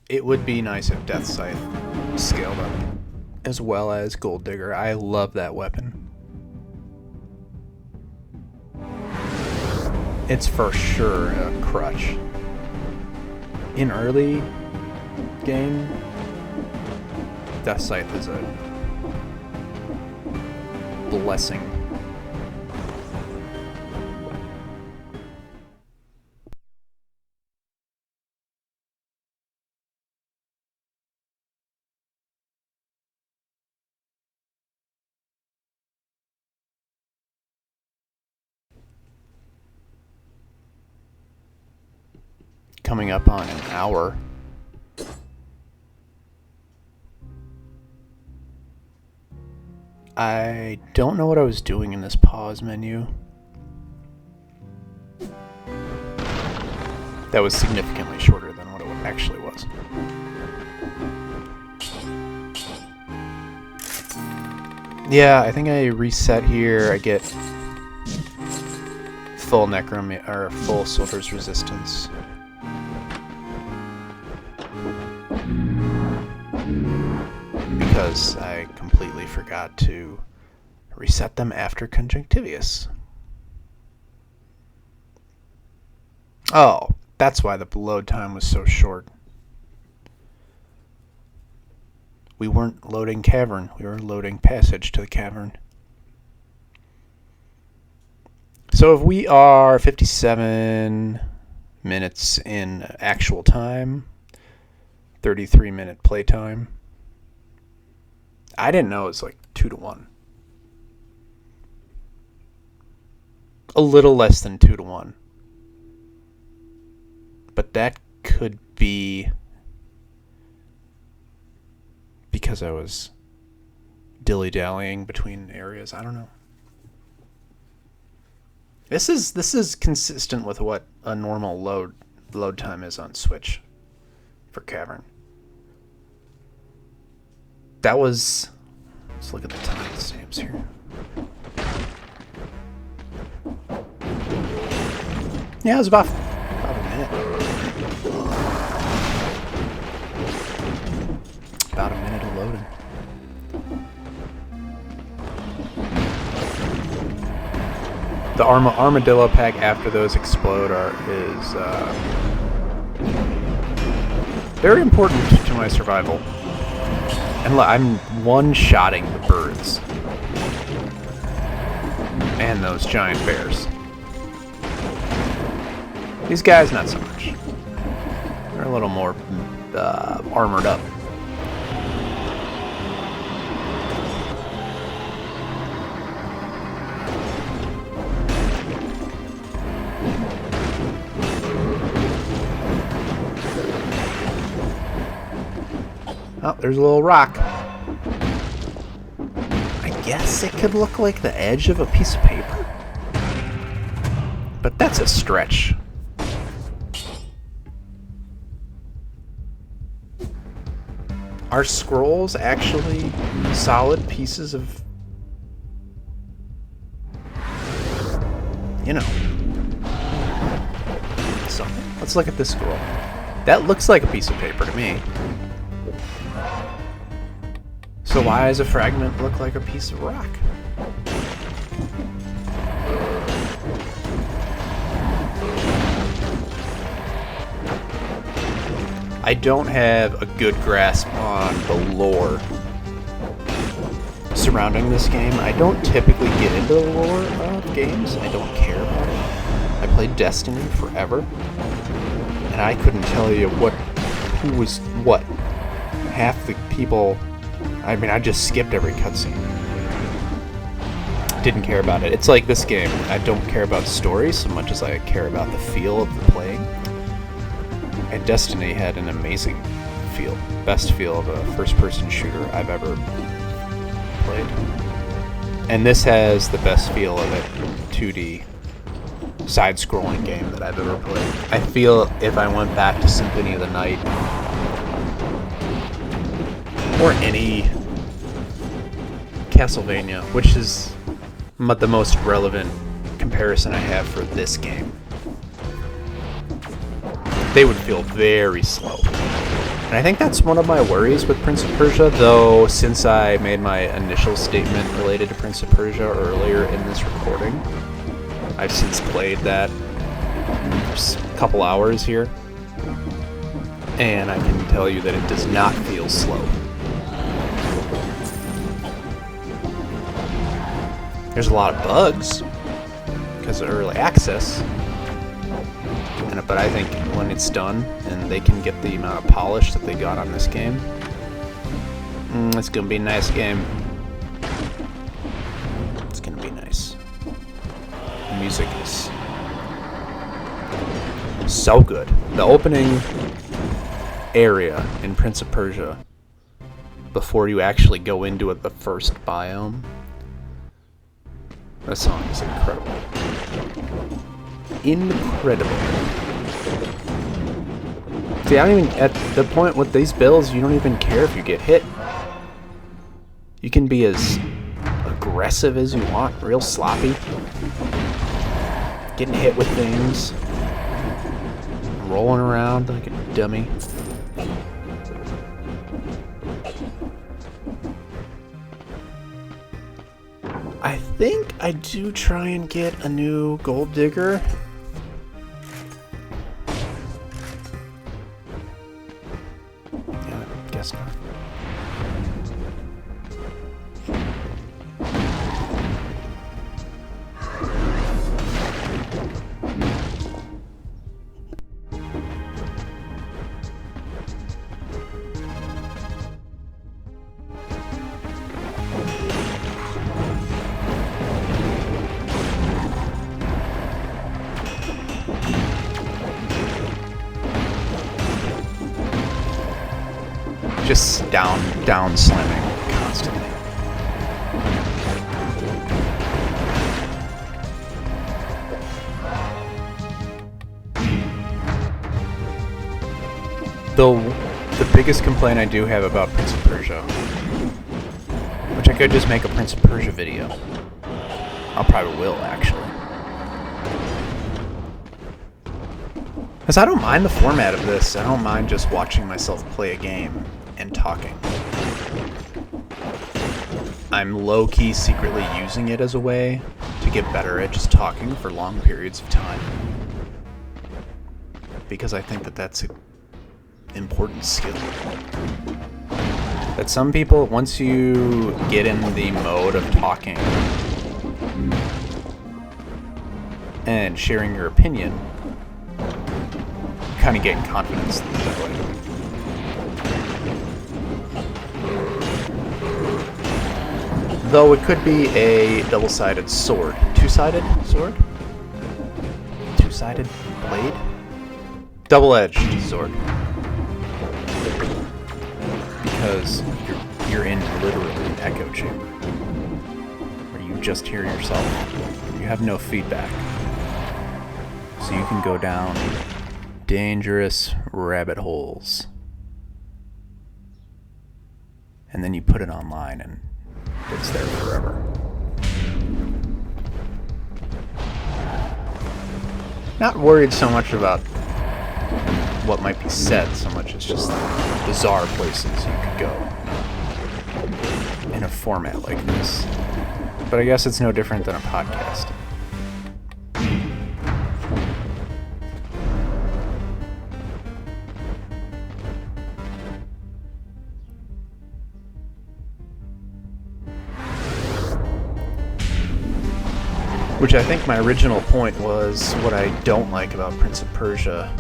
It would be nice if Death Scythe scaled up, as well as Gold Digger. I love that weapon. It's for sure a crutch. In early game, Death Scythe is a blessing. Coming up on an hour. I don't know what I was doing in this pause menu. That was significantly shorter than what it actually was. Yeah, I think I reset here. I get full Necrom or full Soldier's Resistance. Because I completely forgot to reset them after Conjunctivius. Oh, that's why the load time was so short. We weren't loading Cavern, we were loading Passage to the Cavern. So if we are 57 minutes in actual time, 33-minute playtime. I didn't know it was like 2-to-1. A little less than 2-to-1. But that could be because I was dilly-dallying between areas. I don't know. This is consistent with what a normal load time is on Switch for Cavern. That was... Let's look at the timestamps here. Yeah, it was about a minute. About a minute of loading. The armadillo pack after those explode is very important to my survival. And look, I'm one-shotting the birds. And those giant bears. These guys, not so much. They're a little more armored up. Oh, there's a little rock. I guess it could look like the edge of a piece of paper. But that's a stretch. Are scrolls actually solid pieces of... You know. So, let's look at this scroll. That looks like a piece of paper to me. So why does a fragment look like a piece of rock? I don't have a good grasp on the lore surrounding this game. I don't typically get into the lore of games. I don't care about it. I played Destiny forever, and I couldn't tell you who was what. Half the people... I mean, I just skipped every cutscene. Didn't care about it. It's like this game. I don't care about story so much as I care about the feel of the playing. And Destiny had an amazing feel. Best feel of a first-person shooter I've ever played. And this has the best feel of it, 2D side-scrolling game that I've ever played. I feel if I went back to Symphony of the Night or any Castlevania, which is the most relevant comparison I have for this game, they would feel very slow. And I think that's one of my worries with Prince of Persia, though since I made my initial statement related to Prince of Persia earlier in this recording, I've since played that for a couple hours here, and I can tell you that it does not feel slow. There's a lot of bugs because of early access, but I think when it's done and they can get the amount of polish that they got on this game, it's gonna be a nice game. It's gonna be nice. The music is so good. The opening area in Prince of Persia, before you actually go into it, the first biome, that song is incredible. Incredible. See, I don't even, at the point with these builds, you don't even care if you get hit. You can be as aggressive as you want, real sloppy. Getting hit with things. Rolling around like a dummy. I think I do try and get a new gold digger. Yeah, I guess not. Just down slamming constantly. Though the biggest complaint I do have about Prince of Persia, which I could just make a Prince of Persia video. I probably will, actually. Because I don't mind the format of this. I don't mind just watching myself play a game and talking. I'm low-key secretly using it as a way to get better at just talking for long periods of time. Because I think that that's an important skill. That some people, once you get in the mode of talking and sharing your opinion, you kind of gain confidence that way. Though it could be a double-sided sword. Two-sided sword? Two-sided blade? Double-edged sword. Because you're in literally an echo chamber, where you just hear yourself. You have no feedback. So you can go down dangerous rabbit holes. And then you put it online and it's there forever. Not worried so much about what might be said, so much as just bizarre places you could go in a format like this. But I guess it's no different than a podcast. Which I think my original point was what I don't like about Prince of Persia.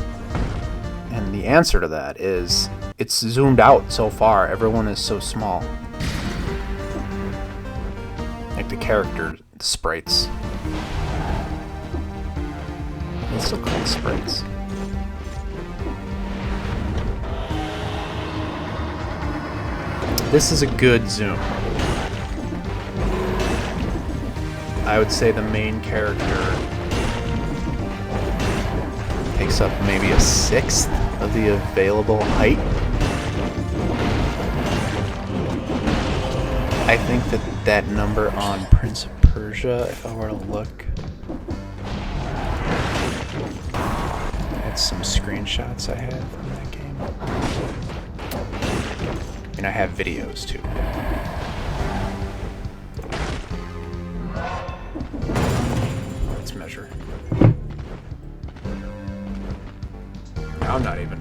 And the answer to that is, it's zoomed out so far. Everyone is so small. Like the characters, the sprites. They still call sprites. This is a good zoom. I would say the main character takes up maybe a sixth of the available height. I think that number on Prince of Persia, if I were to look, that's some screenshots I have from that game. And I have videos too. Let's measure. No, I'm not even.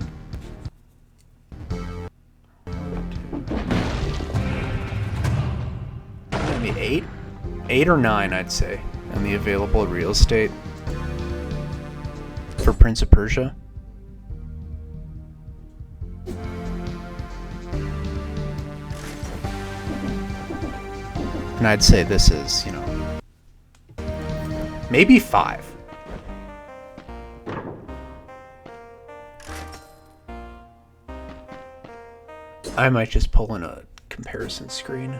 Maybe 8 or 9, I'd say, on the available real estate for Prince of Persia. And I'd say this is, you know, maybe 5. I might just pull in a comparison screen.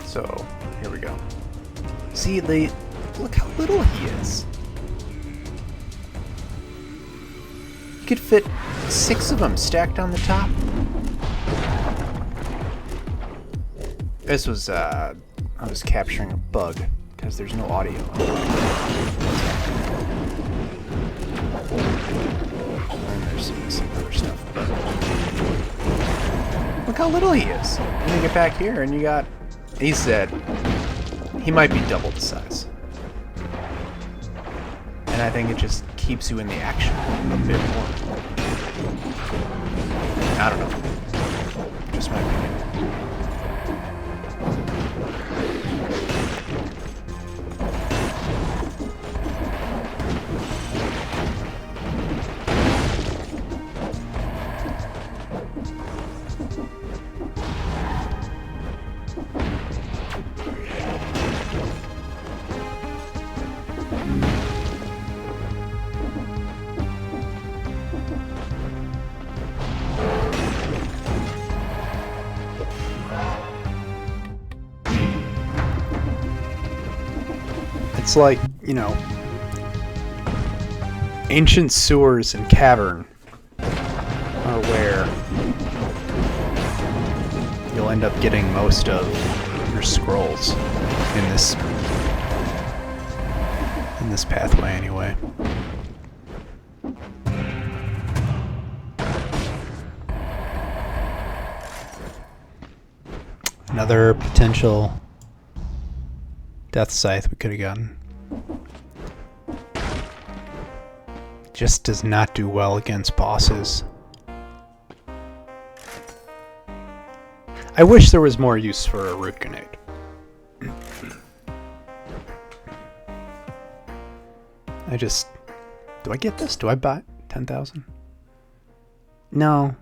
So, here we go. See, look how little he is. You could fit 6 of them stacked on the top. This was, I was capturing a bug, because there's no audio. And there's some other stuff, but look how little he is. And you get back here, and you got... He said he might be double the size. And I think it just keeps you in the action a bit more. I don't know. Just my opinion. It's like, you know, ancient sewers and Cavern are where you'll end up getting most of your scrolls in this pathway anyway. Another potential death scythe we could have gotten. Just does not do well against bosses. I wish there was more use for a root grenade. Do I get this? Do I buy 10,000? No.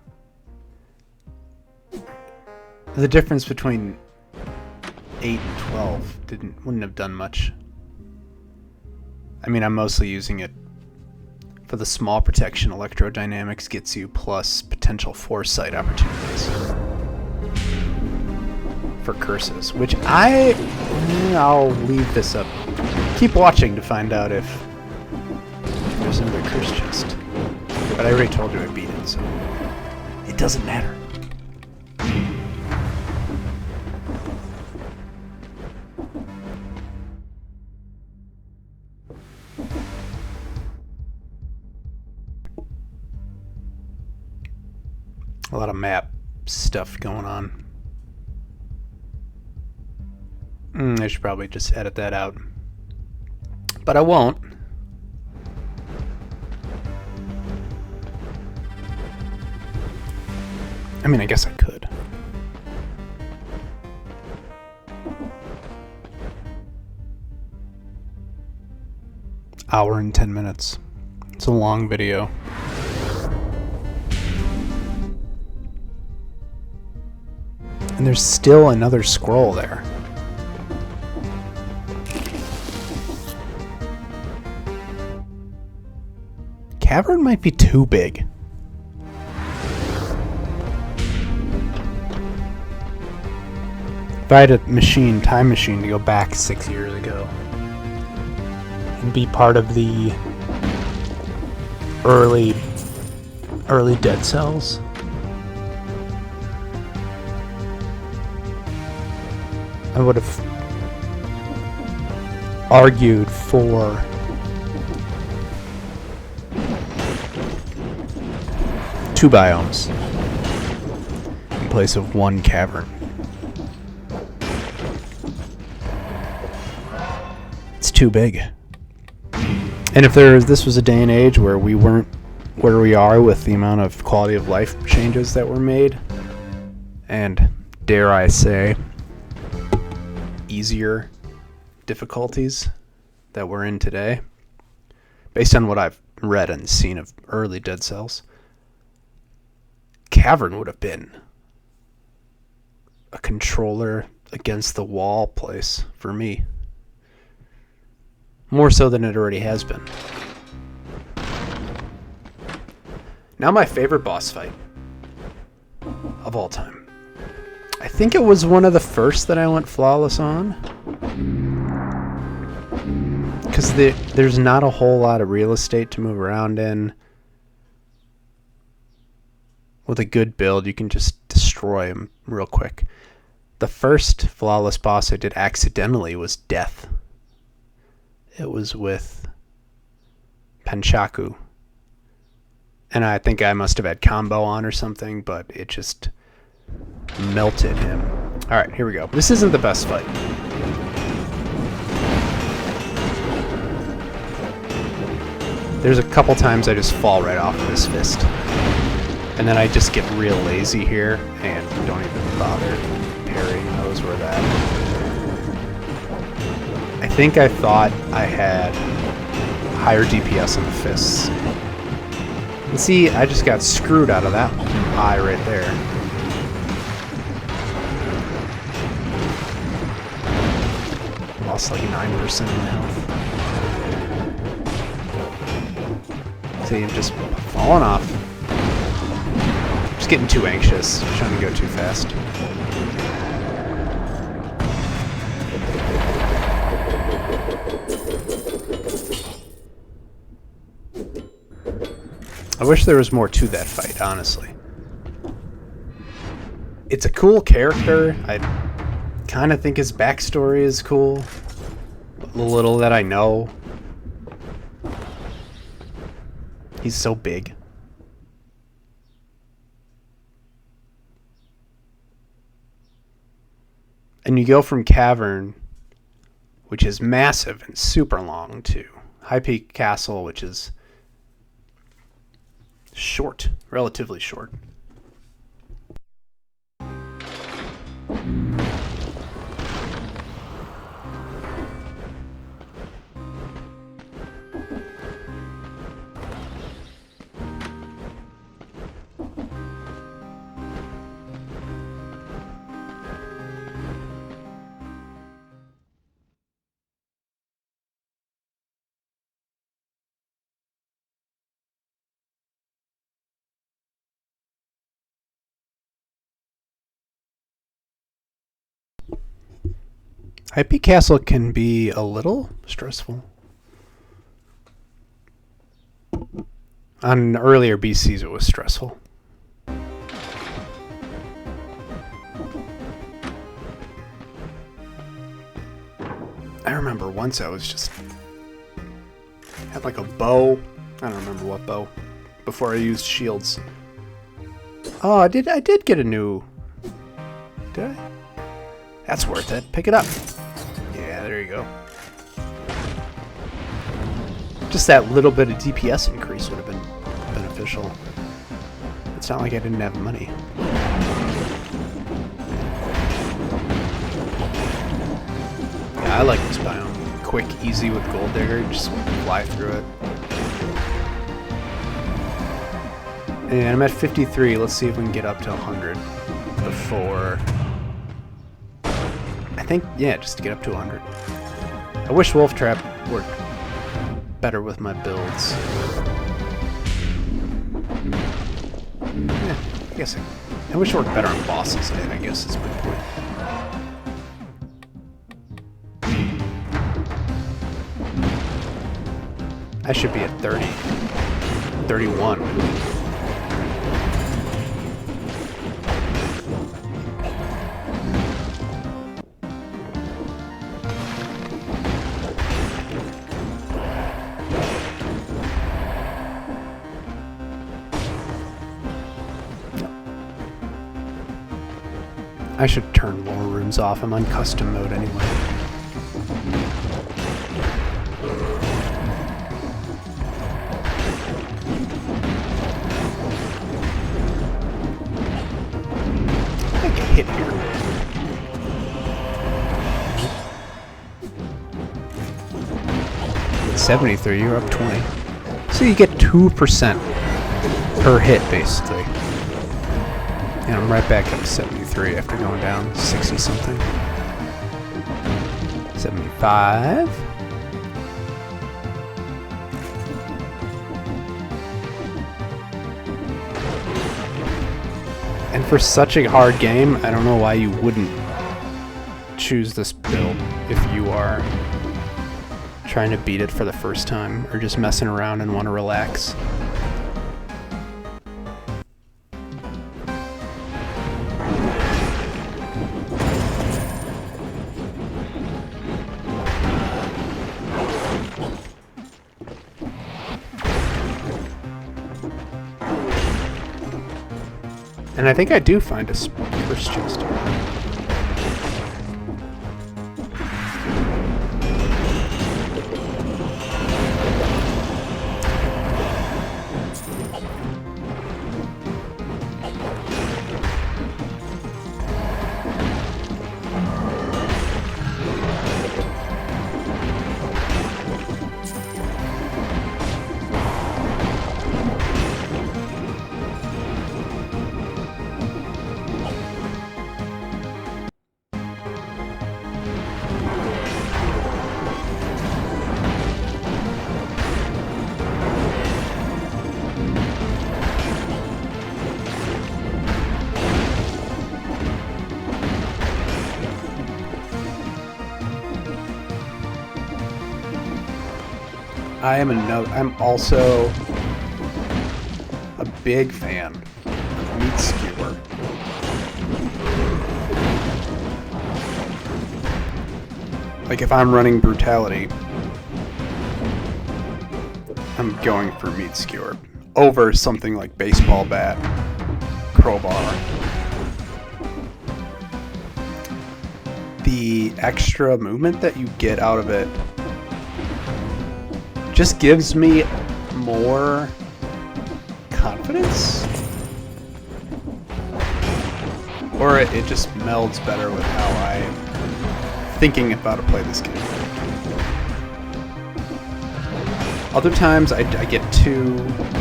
The difference between 8 and 12 wouldn't have done much. I mean, I'm mostly using it for the small protection electrodynamics gets you, plus potential foresight opportunities for curses, which I'll leave this up. Keep watching to find out if there's another curse chest. But I already told you I beat it, so it doesn't matter. A lot of map stuff going on. I should probably just edit that out. But I won't. I mean, I guess I could. Hour and 10 minutes. It's a long video. And there's still another scroll there. Cavern might be too big. If I had a time machine to go back 6 years ago and be part of the early Dead Cells, I would have argued for two biomes in place of one cavern. It's too big. And if this was a day and age where we weren't where we are with the amount of quality of life changes that were made, and dare I say, easier difficulties that we're in today, based on what I've read and seen of early Dead Cells, Cavern would have been a controller against the wall place for me. More so than it already has been. Now my favorite boss fight of all time. I think it was one of the first that I went flawless on. Because there's not a whole lot of real estate to move around in. With a good build, you can just destroy them real quick. The first flawless boss I did accidentally was Death. It was with Penchaku. And I think I must have had combo on or something, but it just melted him. Alright, here we go. This isn't the best fight. There's a couple times I just fall right off of his fist. And then I just get real lazy here and don't even bother parrying those where that. I think I thought I had higher DPS on the fists. And see, I just got screwed out of that eye right there. Lost like 9% in health. See, I'm just falling off. Just getting too anxious, trying to go too fast. I wish there was more to that fight, honestly. It's a cool character. I kind of think his backstory is cool. The little that I know. He's so big. And you go from Cavern, which is massive and super long, to High Peak Castle, which is short, relatively short. High Peak Castle can be a little stressful. On earlier BCs, it was stressful. I remember once I was just had like a bow. I don't remember what bow. Before I used shields. Oh, I did get a new. Did I? That's worth it. Pick it up. Yeah, there you go. Just that little bit of DPS increase would have been beneficial. It's not like I didn't have money. Yeah, I like this biome. Quick, easy with Gold Digger. Just fly through it. And I'm at 53. Let's see if we can get up to 100 before... I think, yeah, just to get up to 100. I wish Wolf Trap worked better with my builds. Yeah, I guess I wish it worked better on bosses, I guess is my point. I should be at 30. 31. I should turn lower rooms off. I'm on custom mode anyway. I get hit here. At 73, you're up 20. So you get 2% per hit, basically. And I'm right back up to 73 after going down 60 something. 75. And for such a hard game, I don't know why you wouldn't choose this build if you are trying to beat it for the first time or just messing around and want to relax. And I think I do find a first chest here. I'm also a big fan of meat skewer. Like if I'm running brutality, I'm going for meat skewer over something like baseball bat, crowbar. The extra movement that you get out of it just gives me more confidence, or it just melds better with how I'm thinking about to play this game. Other times I get too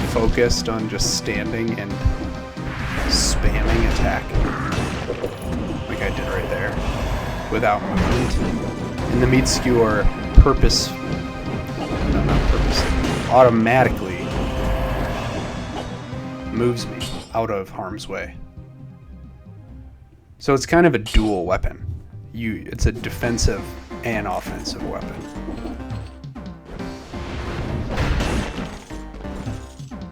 focused on just standing and spamming attack, like I did right there, without movement. And the meat skewer automatically moves me out of harm's way. So it's kind of a dual weapon. It's a defensive and offensive weapon.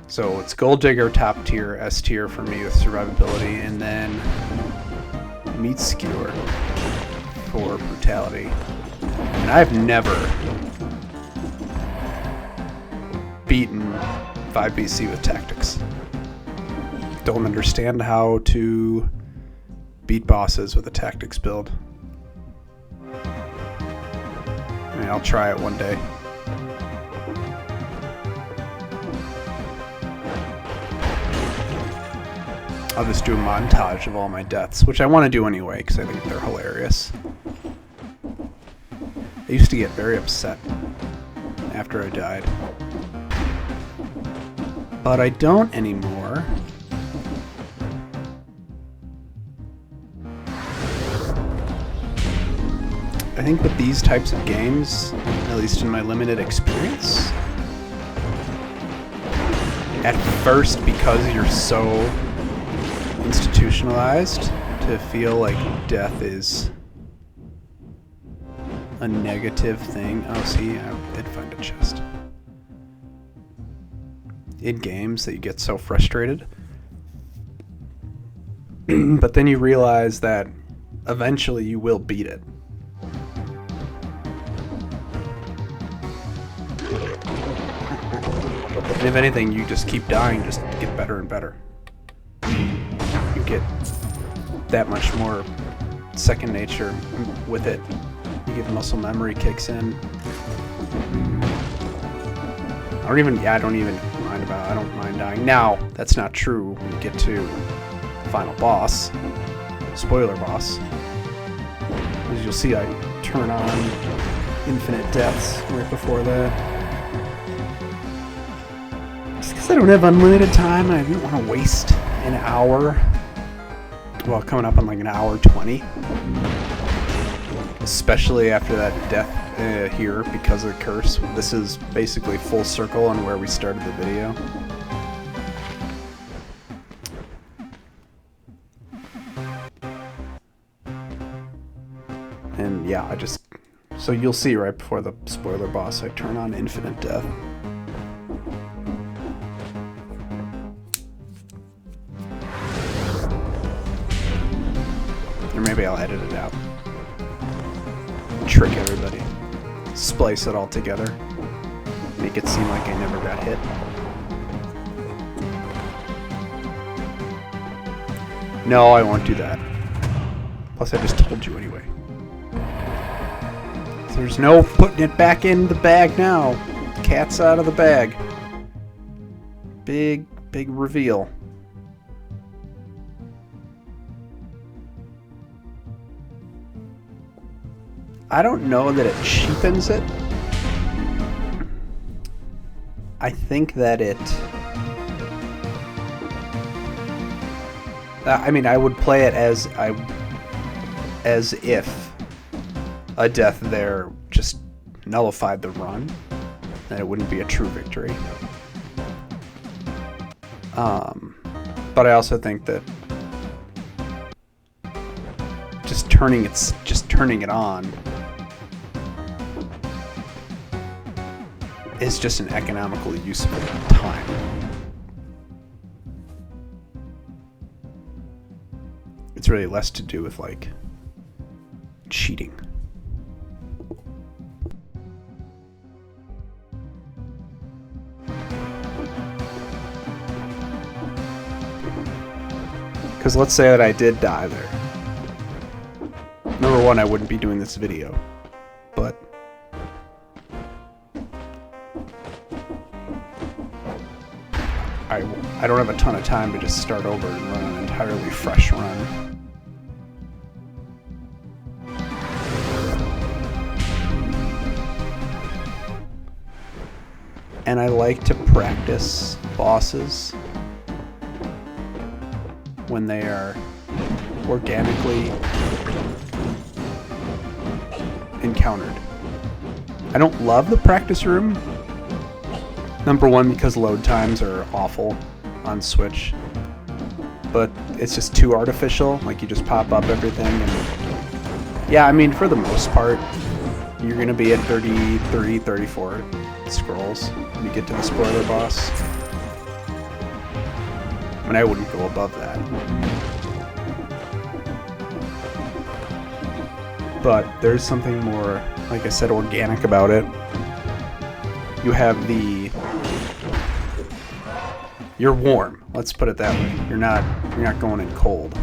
So it's Gold Digger top tier, S tier for me with survivability, and then Meat Skewer for brutality. And I've never beaten 5BC with tactics. Don't understand how to beat bosses with a tactics build. I mean, I'll try it one day. I'll just do a montage of all my deaths, which I want to do anyway because I think they're hilarious. I used to get very upset after I died, but I don't anymore. I think with these types of games, at least in my limited experience, at first, because you're so institutionalized to feel like death is a negative thing. Oh, see, I did find a chest. in games that you get so frustrated. But then you realize that eventually you will beat it. And if anything, you just keep dying, just get better and better. You get that much more second nature with it. You get muscle memory kicks in. I don't even mind dying. Now, that's not true when you get to the final boss. Spoiler boss. As you'll see, I turn on infinite deaths right before that. Just because I don't have unlimited time and I didn't want to waste an hour. Well, coming up on like an hour 20. Especially after that death here because of the curse. This is basically full circle on where we started the video. And yeah, so you'll see right before the spoiler boss, I turn on infinite death. Or maybe I'll edit it out. Trick everybody. Splice it all together. Make it seem like I never got hit. No, I won't do that. Plus, I just told you anyway. So there's no putting it back in the bag now. Cat's out of the bag. Big reveal. I don't know that it cheapens it. I think that it... I mean, I would play it as if a death there just nullified the run, then it wouldn't be a true victory. But I also think that just turning it on is just an economical use of time. It's really less to do with like cheating. Because let's say that I did die there. Number one, I wouldn't be doing this video, but I don't have a ton of time to just start over and run an entirely fresh run. And I like to practice bosses when they are organically encountered. I don't love the practice room. Number one, because load times are awful on Switch, but it's just too artificial. Like, you just pop up everything, and yeah, I mean, for the most part, you're gonna be at 33, 34 scrolls when you get to the spoiler boss. I mean, I wouldn't go above that. But there's something more, like I said, organic about it. You have you're warm, let's put it that way. You're not going in cold.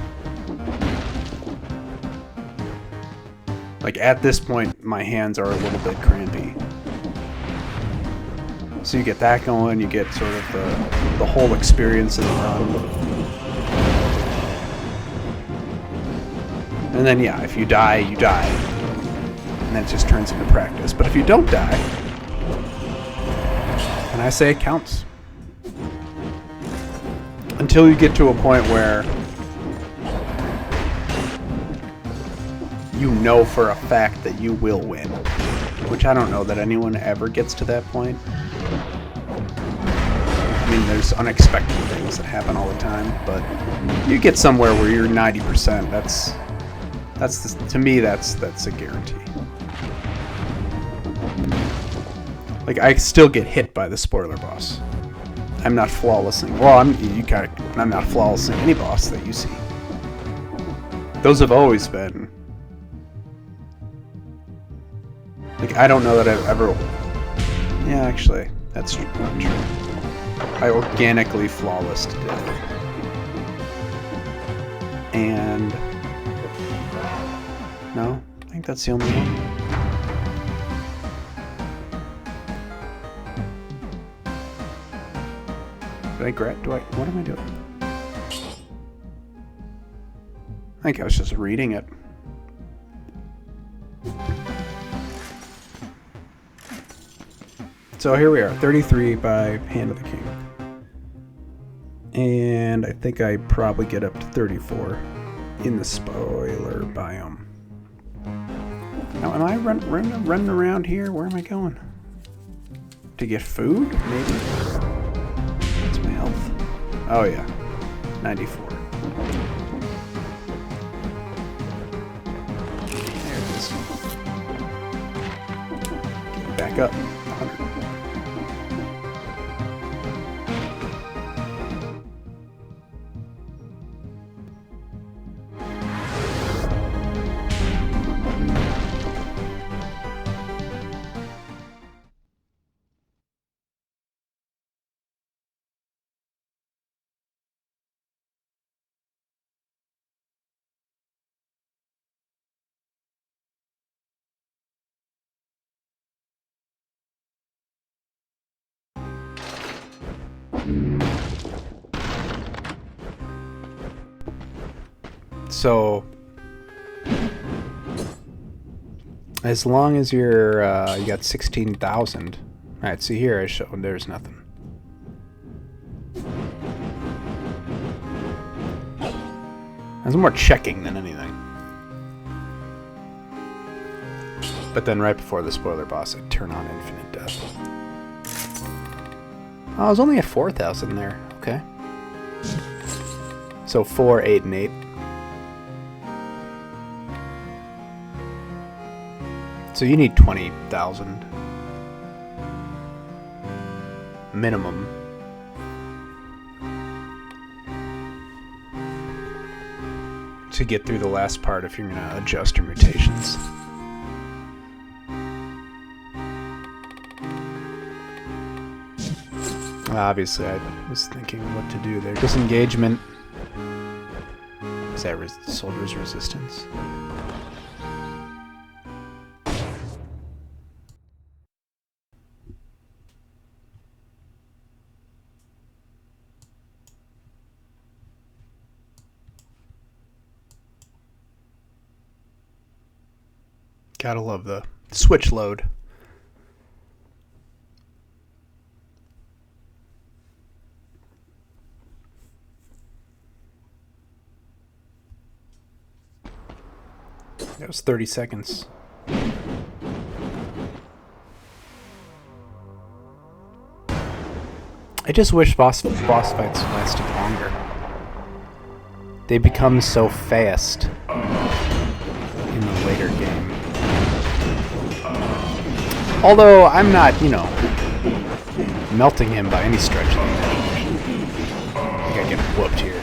Like, at this point, my hands are a little bit crampy. So you get that going, you get sort of the whole experience of the run. And then, yeah, if you die, you die. And then it just turns into practice. But if you don't die, and I say it counts. Until you get to a point where you know for a fact that you will win. Which I don't know that anyone ever gets to that point. I mean, there's unexpected things that happen all the time, but you get somewhere where you're 90%. To me, that's a guarantee. Like, I still get hit by the spoiler boss. I'm not flawlessing. Well, I'm not flawlessing any boss that you see. Those have always been. Like, I don't know that I've ever. Yeah, actually, that's not true. I organically flawless to death. And no, I think that's the only one. What am I doing? I think I was just reading it. So here we are, 33 by Hand of the King. And I think I probably get up to 34 in the spoiler biome. Now, am I running around here? Where am I going? To get food, maybe? What's my health? Oh yeah, 94. There it is. Get back up. 100. So, as long as you're, you got 16,000. Alright, see here I showed there's nothing. There's more checking than anything. But then right before the spoiler boss, I turn on infinite death. Oh, I was only at 4,000 there. Okay. So 4, 8, and 8. So you need 20,000 minimum. To get through the last part if you're gonna adjust your mutations. Obviously, I was thinking what to do there. Disengagement. Is that soldier's resistance? Gotta love the switch load. That was 30 seconds. I just wish boss fights lasted longer. They become so fast in the later game. Although I'm not, you know, melting him by any stretch of the imagination. I think I get whooped here.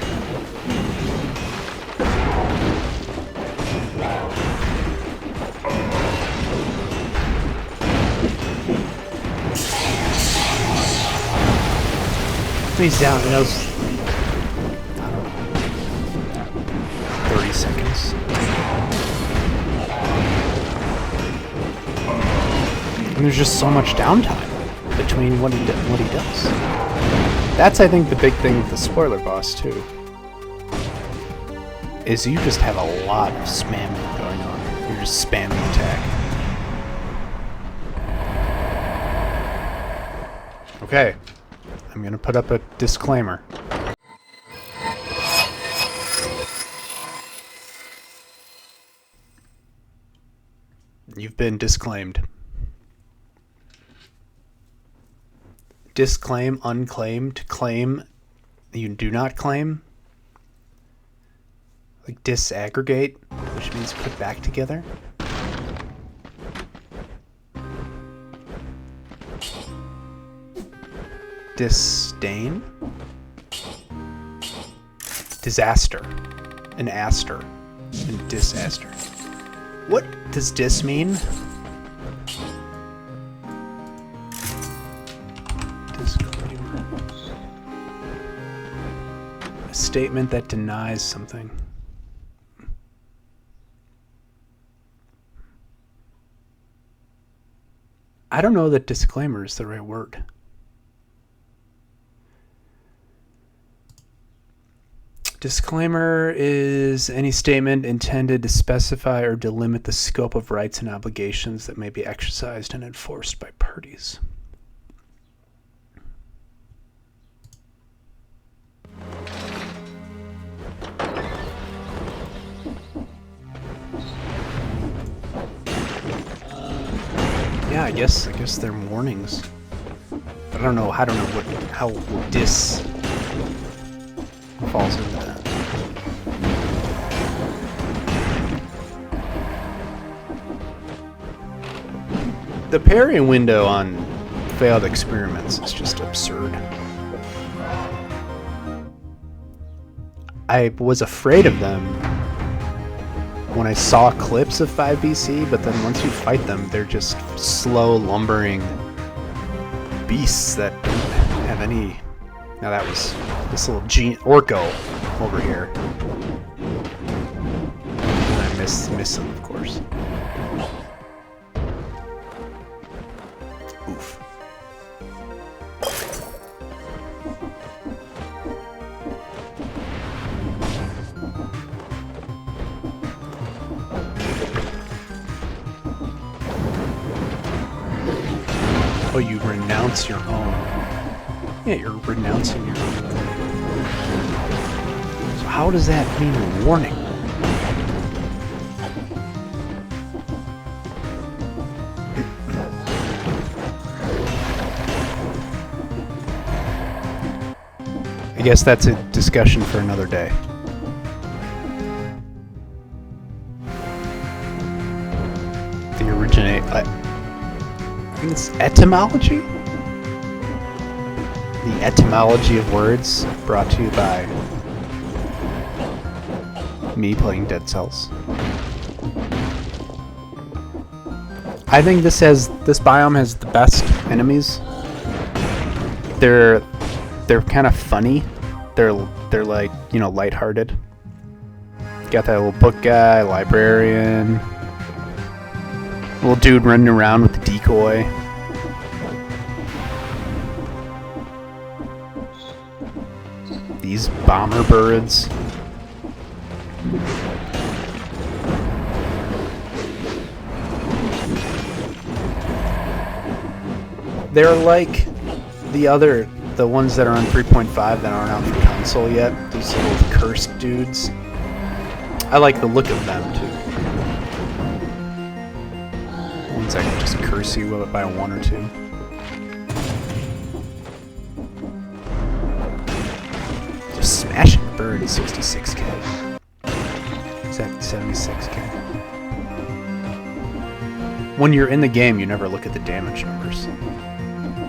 He's down in those 30 seconds. And there's just so much downtime between what he does. That's, I think, the big thing with the spoiler boss too. Is you just have a lot of spamming going on. You're just spamming attack. Okay. I'm gonna put up a disclaimer. You've been disclaimed. Disclaim, unclaimed, claim, you do not claim. Like disaggregate, which means put back together. Disdain? Disaster. An aster. And disaster. What does dis mean? Disclaimer. A statement that denies something. I don't know that disclaimer is the right word. Disclaimer is any statement intended to specify or delimit the scope of rights and obligations that may be exercised and enforced by parties. Yeah, I guess they're warnings. But I don't know how dis falls into that. The parrying window on failed experiments is just absurd. I was afraid of them when I saw clips of 5BC, but then once you fight them, they're just slow, lumbering beasts that don't have any... Now that was this little Orko over here. And I miss him, of course. Oof. Oh, you renounce your own. Yeah, you're renouncing your own. So how does that mean a warning? I guess that's a discussion for another day. The originate... I think it's etymology? The etymology of words, brought to you by me playing Dead Cells. I think this biome has the best enemies. They're kind of funny. They're like, you know, lighthearted. Got that little book guy, librarian, little dude running around with the decoy. These bomber birds. They're like the ones that are on 3.5 that aren't out for console yet. These little cursed dudes. I like the look of them too. Ones that can just curse you by one or two. Smashing bird at 66k. Is that 76k? When you're in the game, you never look at the damage numbers.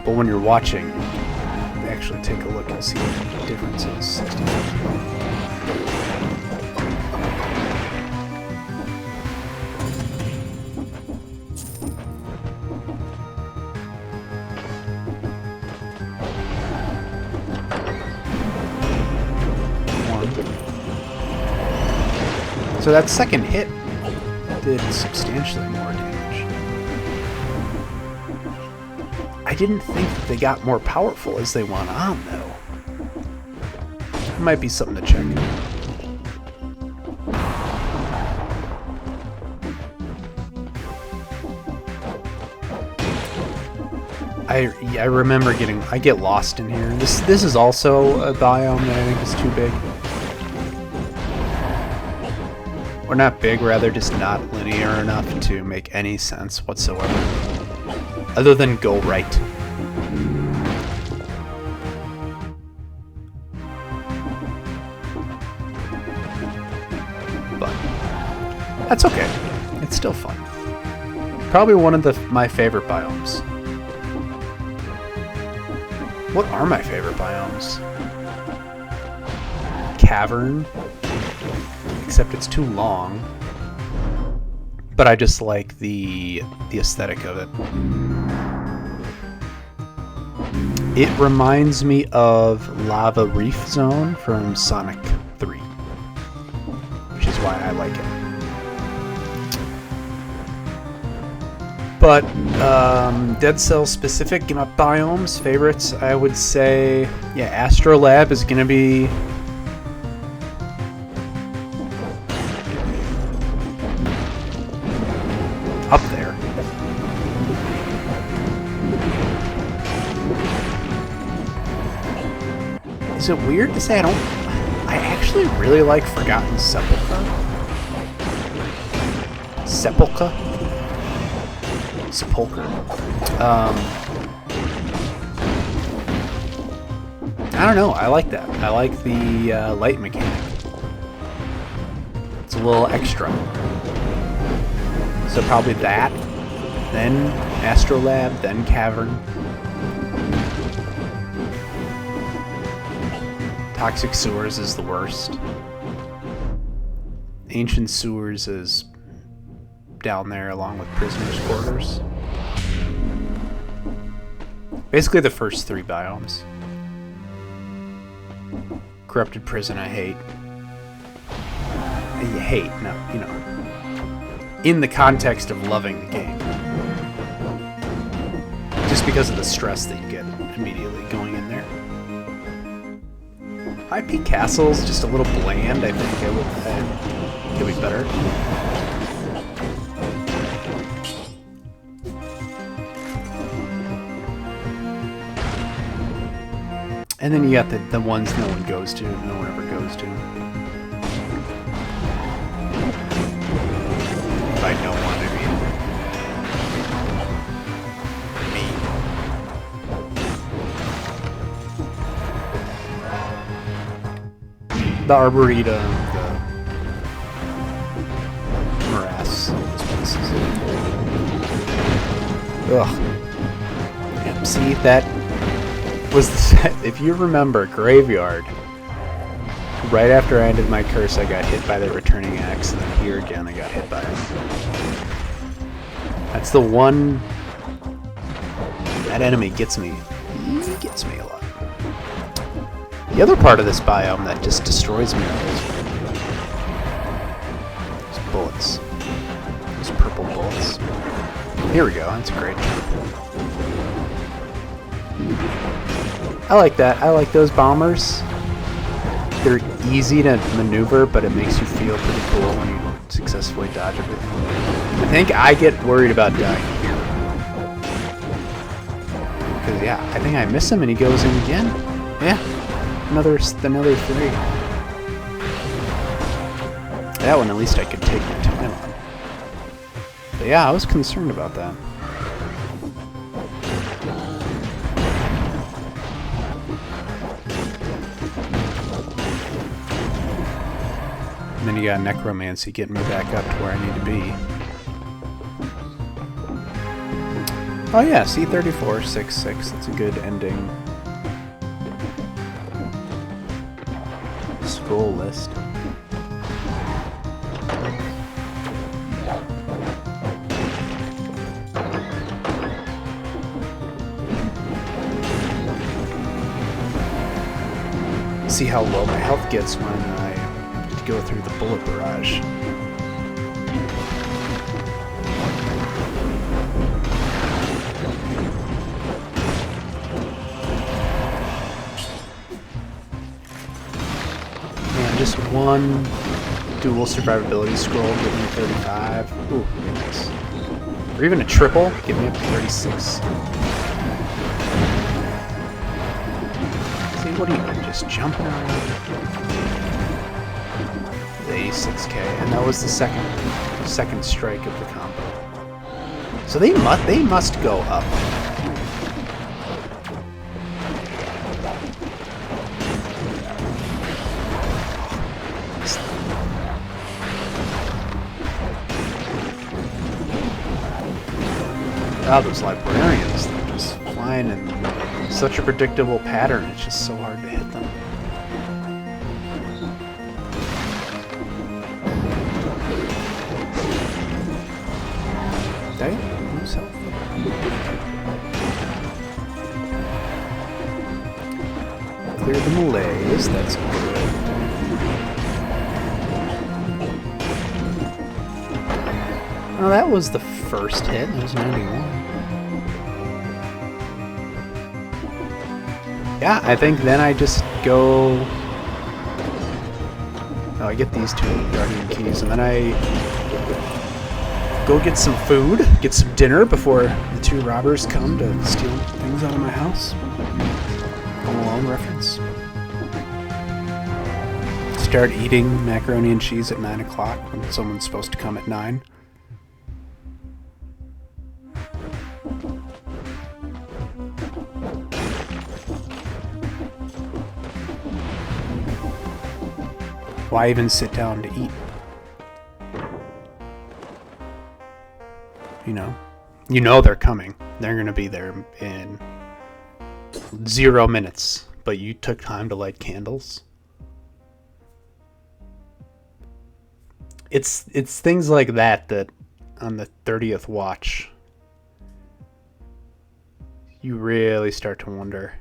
But when you're watching, you actually take a look and see what the difference is. 65. So that second hit did substantially more damage. I didn't think that they got more powerful as they went on, though. It might be something to check. I remember I get lost in here. This is also a biome that I think is too big. Or not big, rather just not linear enough to make any sense whatsoever. Other than go right. But that's okay. It's still fun. Probably one of my favorite biomes. What are my favorite biomes? Cavern, except it's too long. But I just like the aesthetic of it. It reminds me of Lava Reef Zone from Sonic 3, which is why I like it. But Dead Cell specific biomes, favorites, I would say, yeah, Astrolab is gonna be up there. Is it weird to say I actually really like Forgotten Sepulchre? Sepulchre? I don't know, I like that. I like the light mechanic. It's a little extra. So probably that, then Astrolab, then Cavern. Toxic Sewers is the worst. Ancient Sewers is down there along with Prisoners' Quarters. Basically the first 3 biomes. Corrupted Prison I hate. No, you know. In the context of loving the game. Just because of the stress that you get immediately going in there. High Peak Castle's just a little bland, I think. It would be better. And then you got the ones no one goes to, no one ever goes to. By no one, I mean me. The Arboretum, the morass, those places. Ugh. Yeah, see, that was the set. If you remember, Graveyard. Right after I ended my curse, I got hit by the returning axe, and then here again, I got hit by it. That's the one. That enemy gets me. He gets me a lot. The other part of this biome that just destroys me is bullets. Those purple bullets. Here we go. That's a great jump. I like that. I like those bombers. They're easy to maneuver, but it makes you feel pretty cool when you successfully dodge everything. I think I get worried about dying here. Because, yeah, I think I miss him and he goes in again. Yeah. Another 3. That one, at least I could take my time on. But yeah, I was concerned about that. And then you got Necromancy getting me back up to where I need to be. Oh yeah, C34, 6-6, that's a good ending. Scroll list. See how low my health gets when I go through the bullet barrage. And just one dual survivability scroll, give me 35. Ooh, nice. Or even a triple, give me up to 36. See, what are you doing? Just jumping around? 6K, and that was the second strike of the combo. So they must go up. Ah, those librarians, they're just flying in the such a predictable pattern. It's just so hard to hit them. Did I lose health? Clear the malaise. That's good. Oh, that was the first hit. It was 91. Yeah, I think then I just go... Oh, I get these two guardian keys, and then I go get some food, get some dinner before the two robbers come to steal things out of my house. Home Alone reference. Start eating macaroni and cheese at 9 o'clock when someone's supposed to come at 9. Why even sit down to eat? You know they're coming. They're going to be there in 0 minutes, but you took time to light candles. It's things like that on the 30th watch you really start to wonder,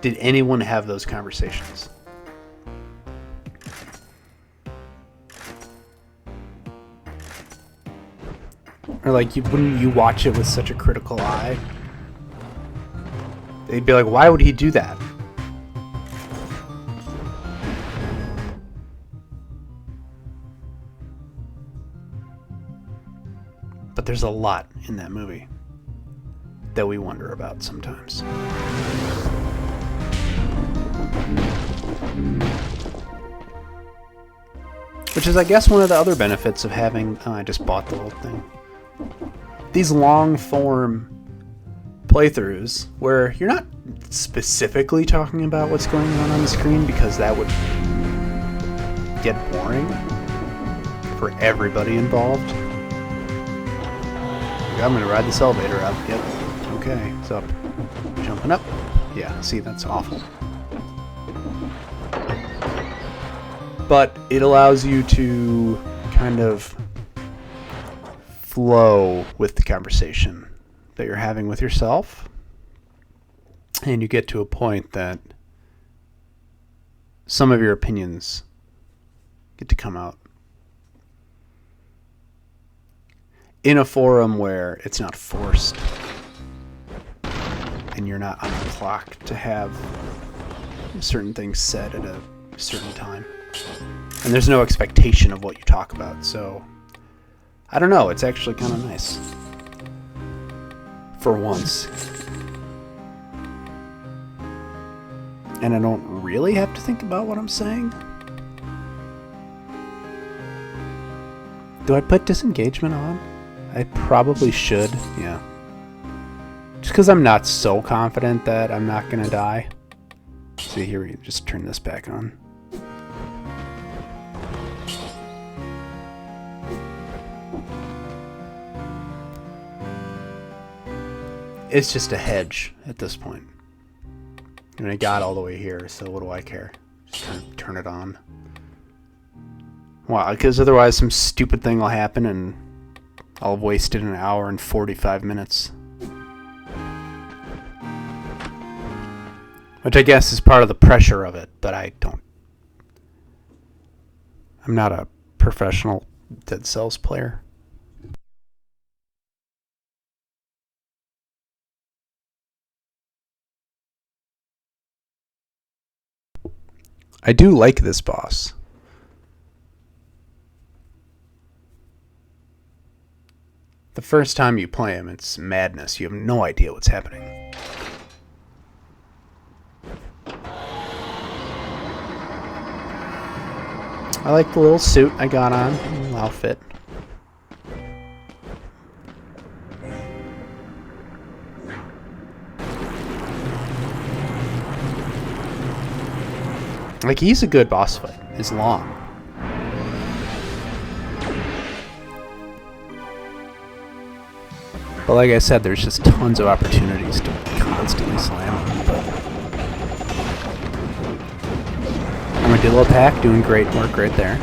did anyone have those conversations? Or like, wouldn't you watch it with such a critical eye? They'd be like, why would he do that? But there's a lot in that movie that we wonder about sometimes. Which is, I guess, one of the other benefits of having... Oh, I just bought the whole thing. These long-form playthroughs where you're not specifically talking about what's going on the screen, because that would get boring for everybody involved. I'm going to ride this elevator up. Yep. Okay. It's up. Jumping up. Yeah, see, that's awful. But it allows you to kind of flow with the conversation that you're having with yourself. And you get to a point that some of your opinions get to come out. In a forum where it's not forced and you're not on the clock to have certain things said at a certain time. And there's no expectation of what you talk about, so I don't know, it's actually kind of nice. For once. And I don't really have to think about what I'm saying. Do I put disengagement on? I probably should, yeah. Just because I'm not so confident that I'm not going to die. See, here we just turn this back on. It's just a hedge at this point. And I got all the way here, so what do I care? Just turn it on. Wow, because otherwise some stupid thing will happen and I'll have wasted an hour and 45 minutes. Which I guess is part of the pressure of it, but I'm not a professional Dead Cells player. I do like this boss. The first time you play him, it's madness. You have no idea what's happening. I like the little suit I got on, little outfit. Like, he's a good boss fight. It's long. But But like I said, there's just tons of opportunities to constantly slam them. But Armadillo pack doing great work right there.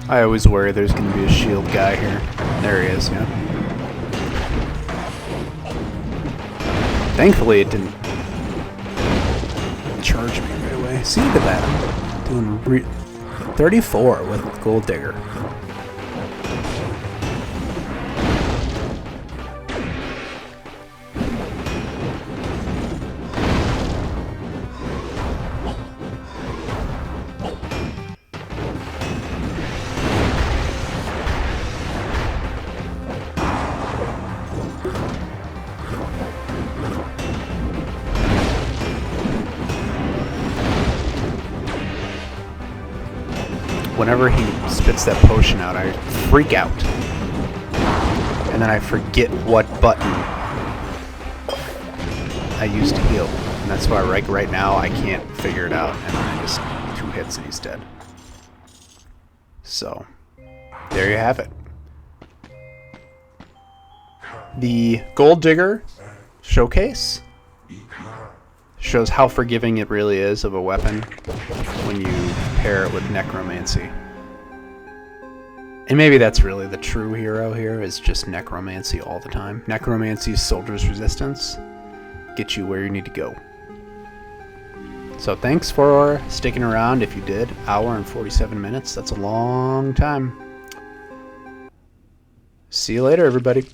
I always worry there's going to be a shield guy here. There he is, yeah. Thankfully it didn't charge me right away. See, look at that. I'm doing 34 with Gold Digger. Whenever he spits that potion out, I freak out. And then I forget what button I used to heal. And that's why right now I can't figure it out. And then I just 2 hits and he's dead. So, there you have it. The Gold Digger showcase shows how forgiving it really is of a weapon when you pair it with Necromancy. And maybe that's really the true hero here, is just Necromancy all the time. Necromancy's Soldier's Resistance gets you where you need to go. So thanks for sticking around if you did. Hour and 47 minutes, that's a long time. See you later, everybody.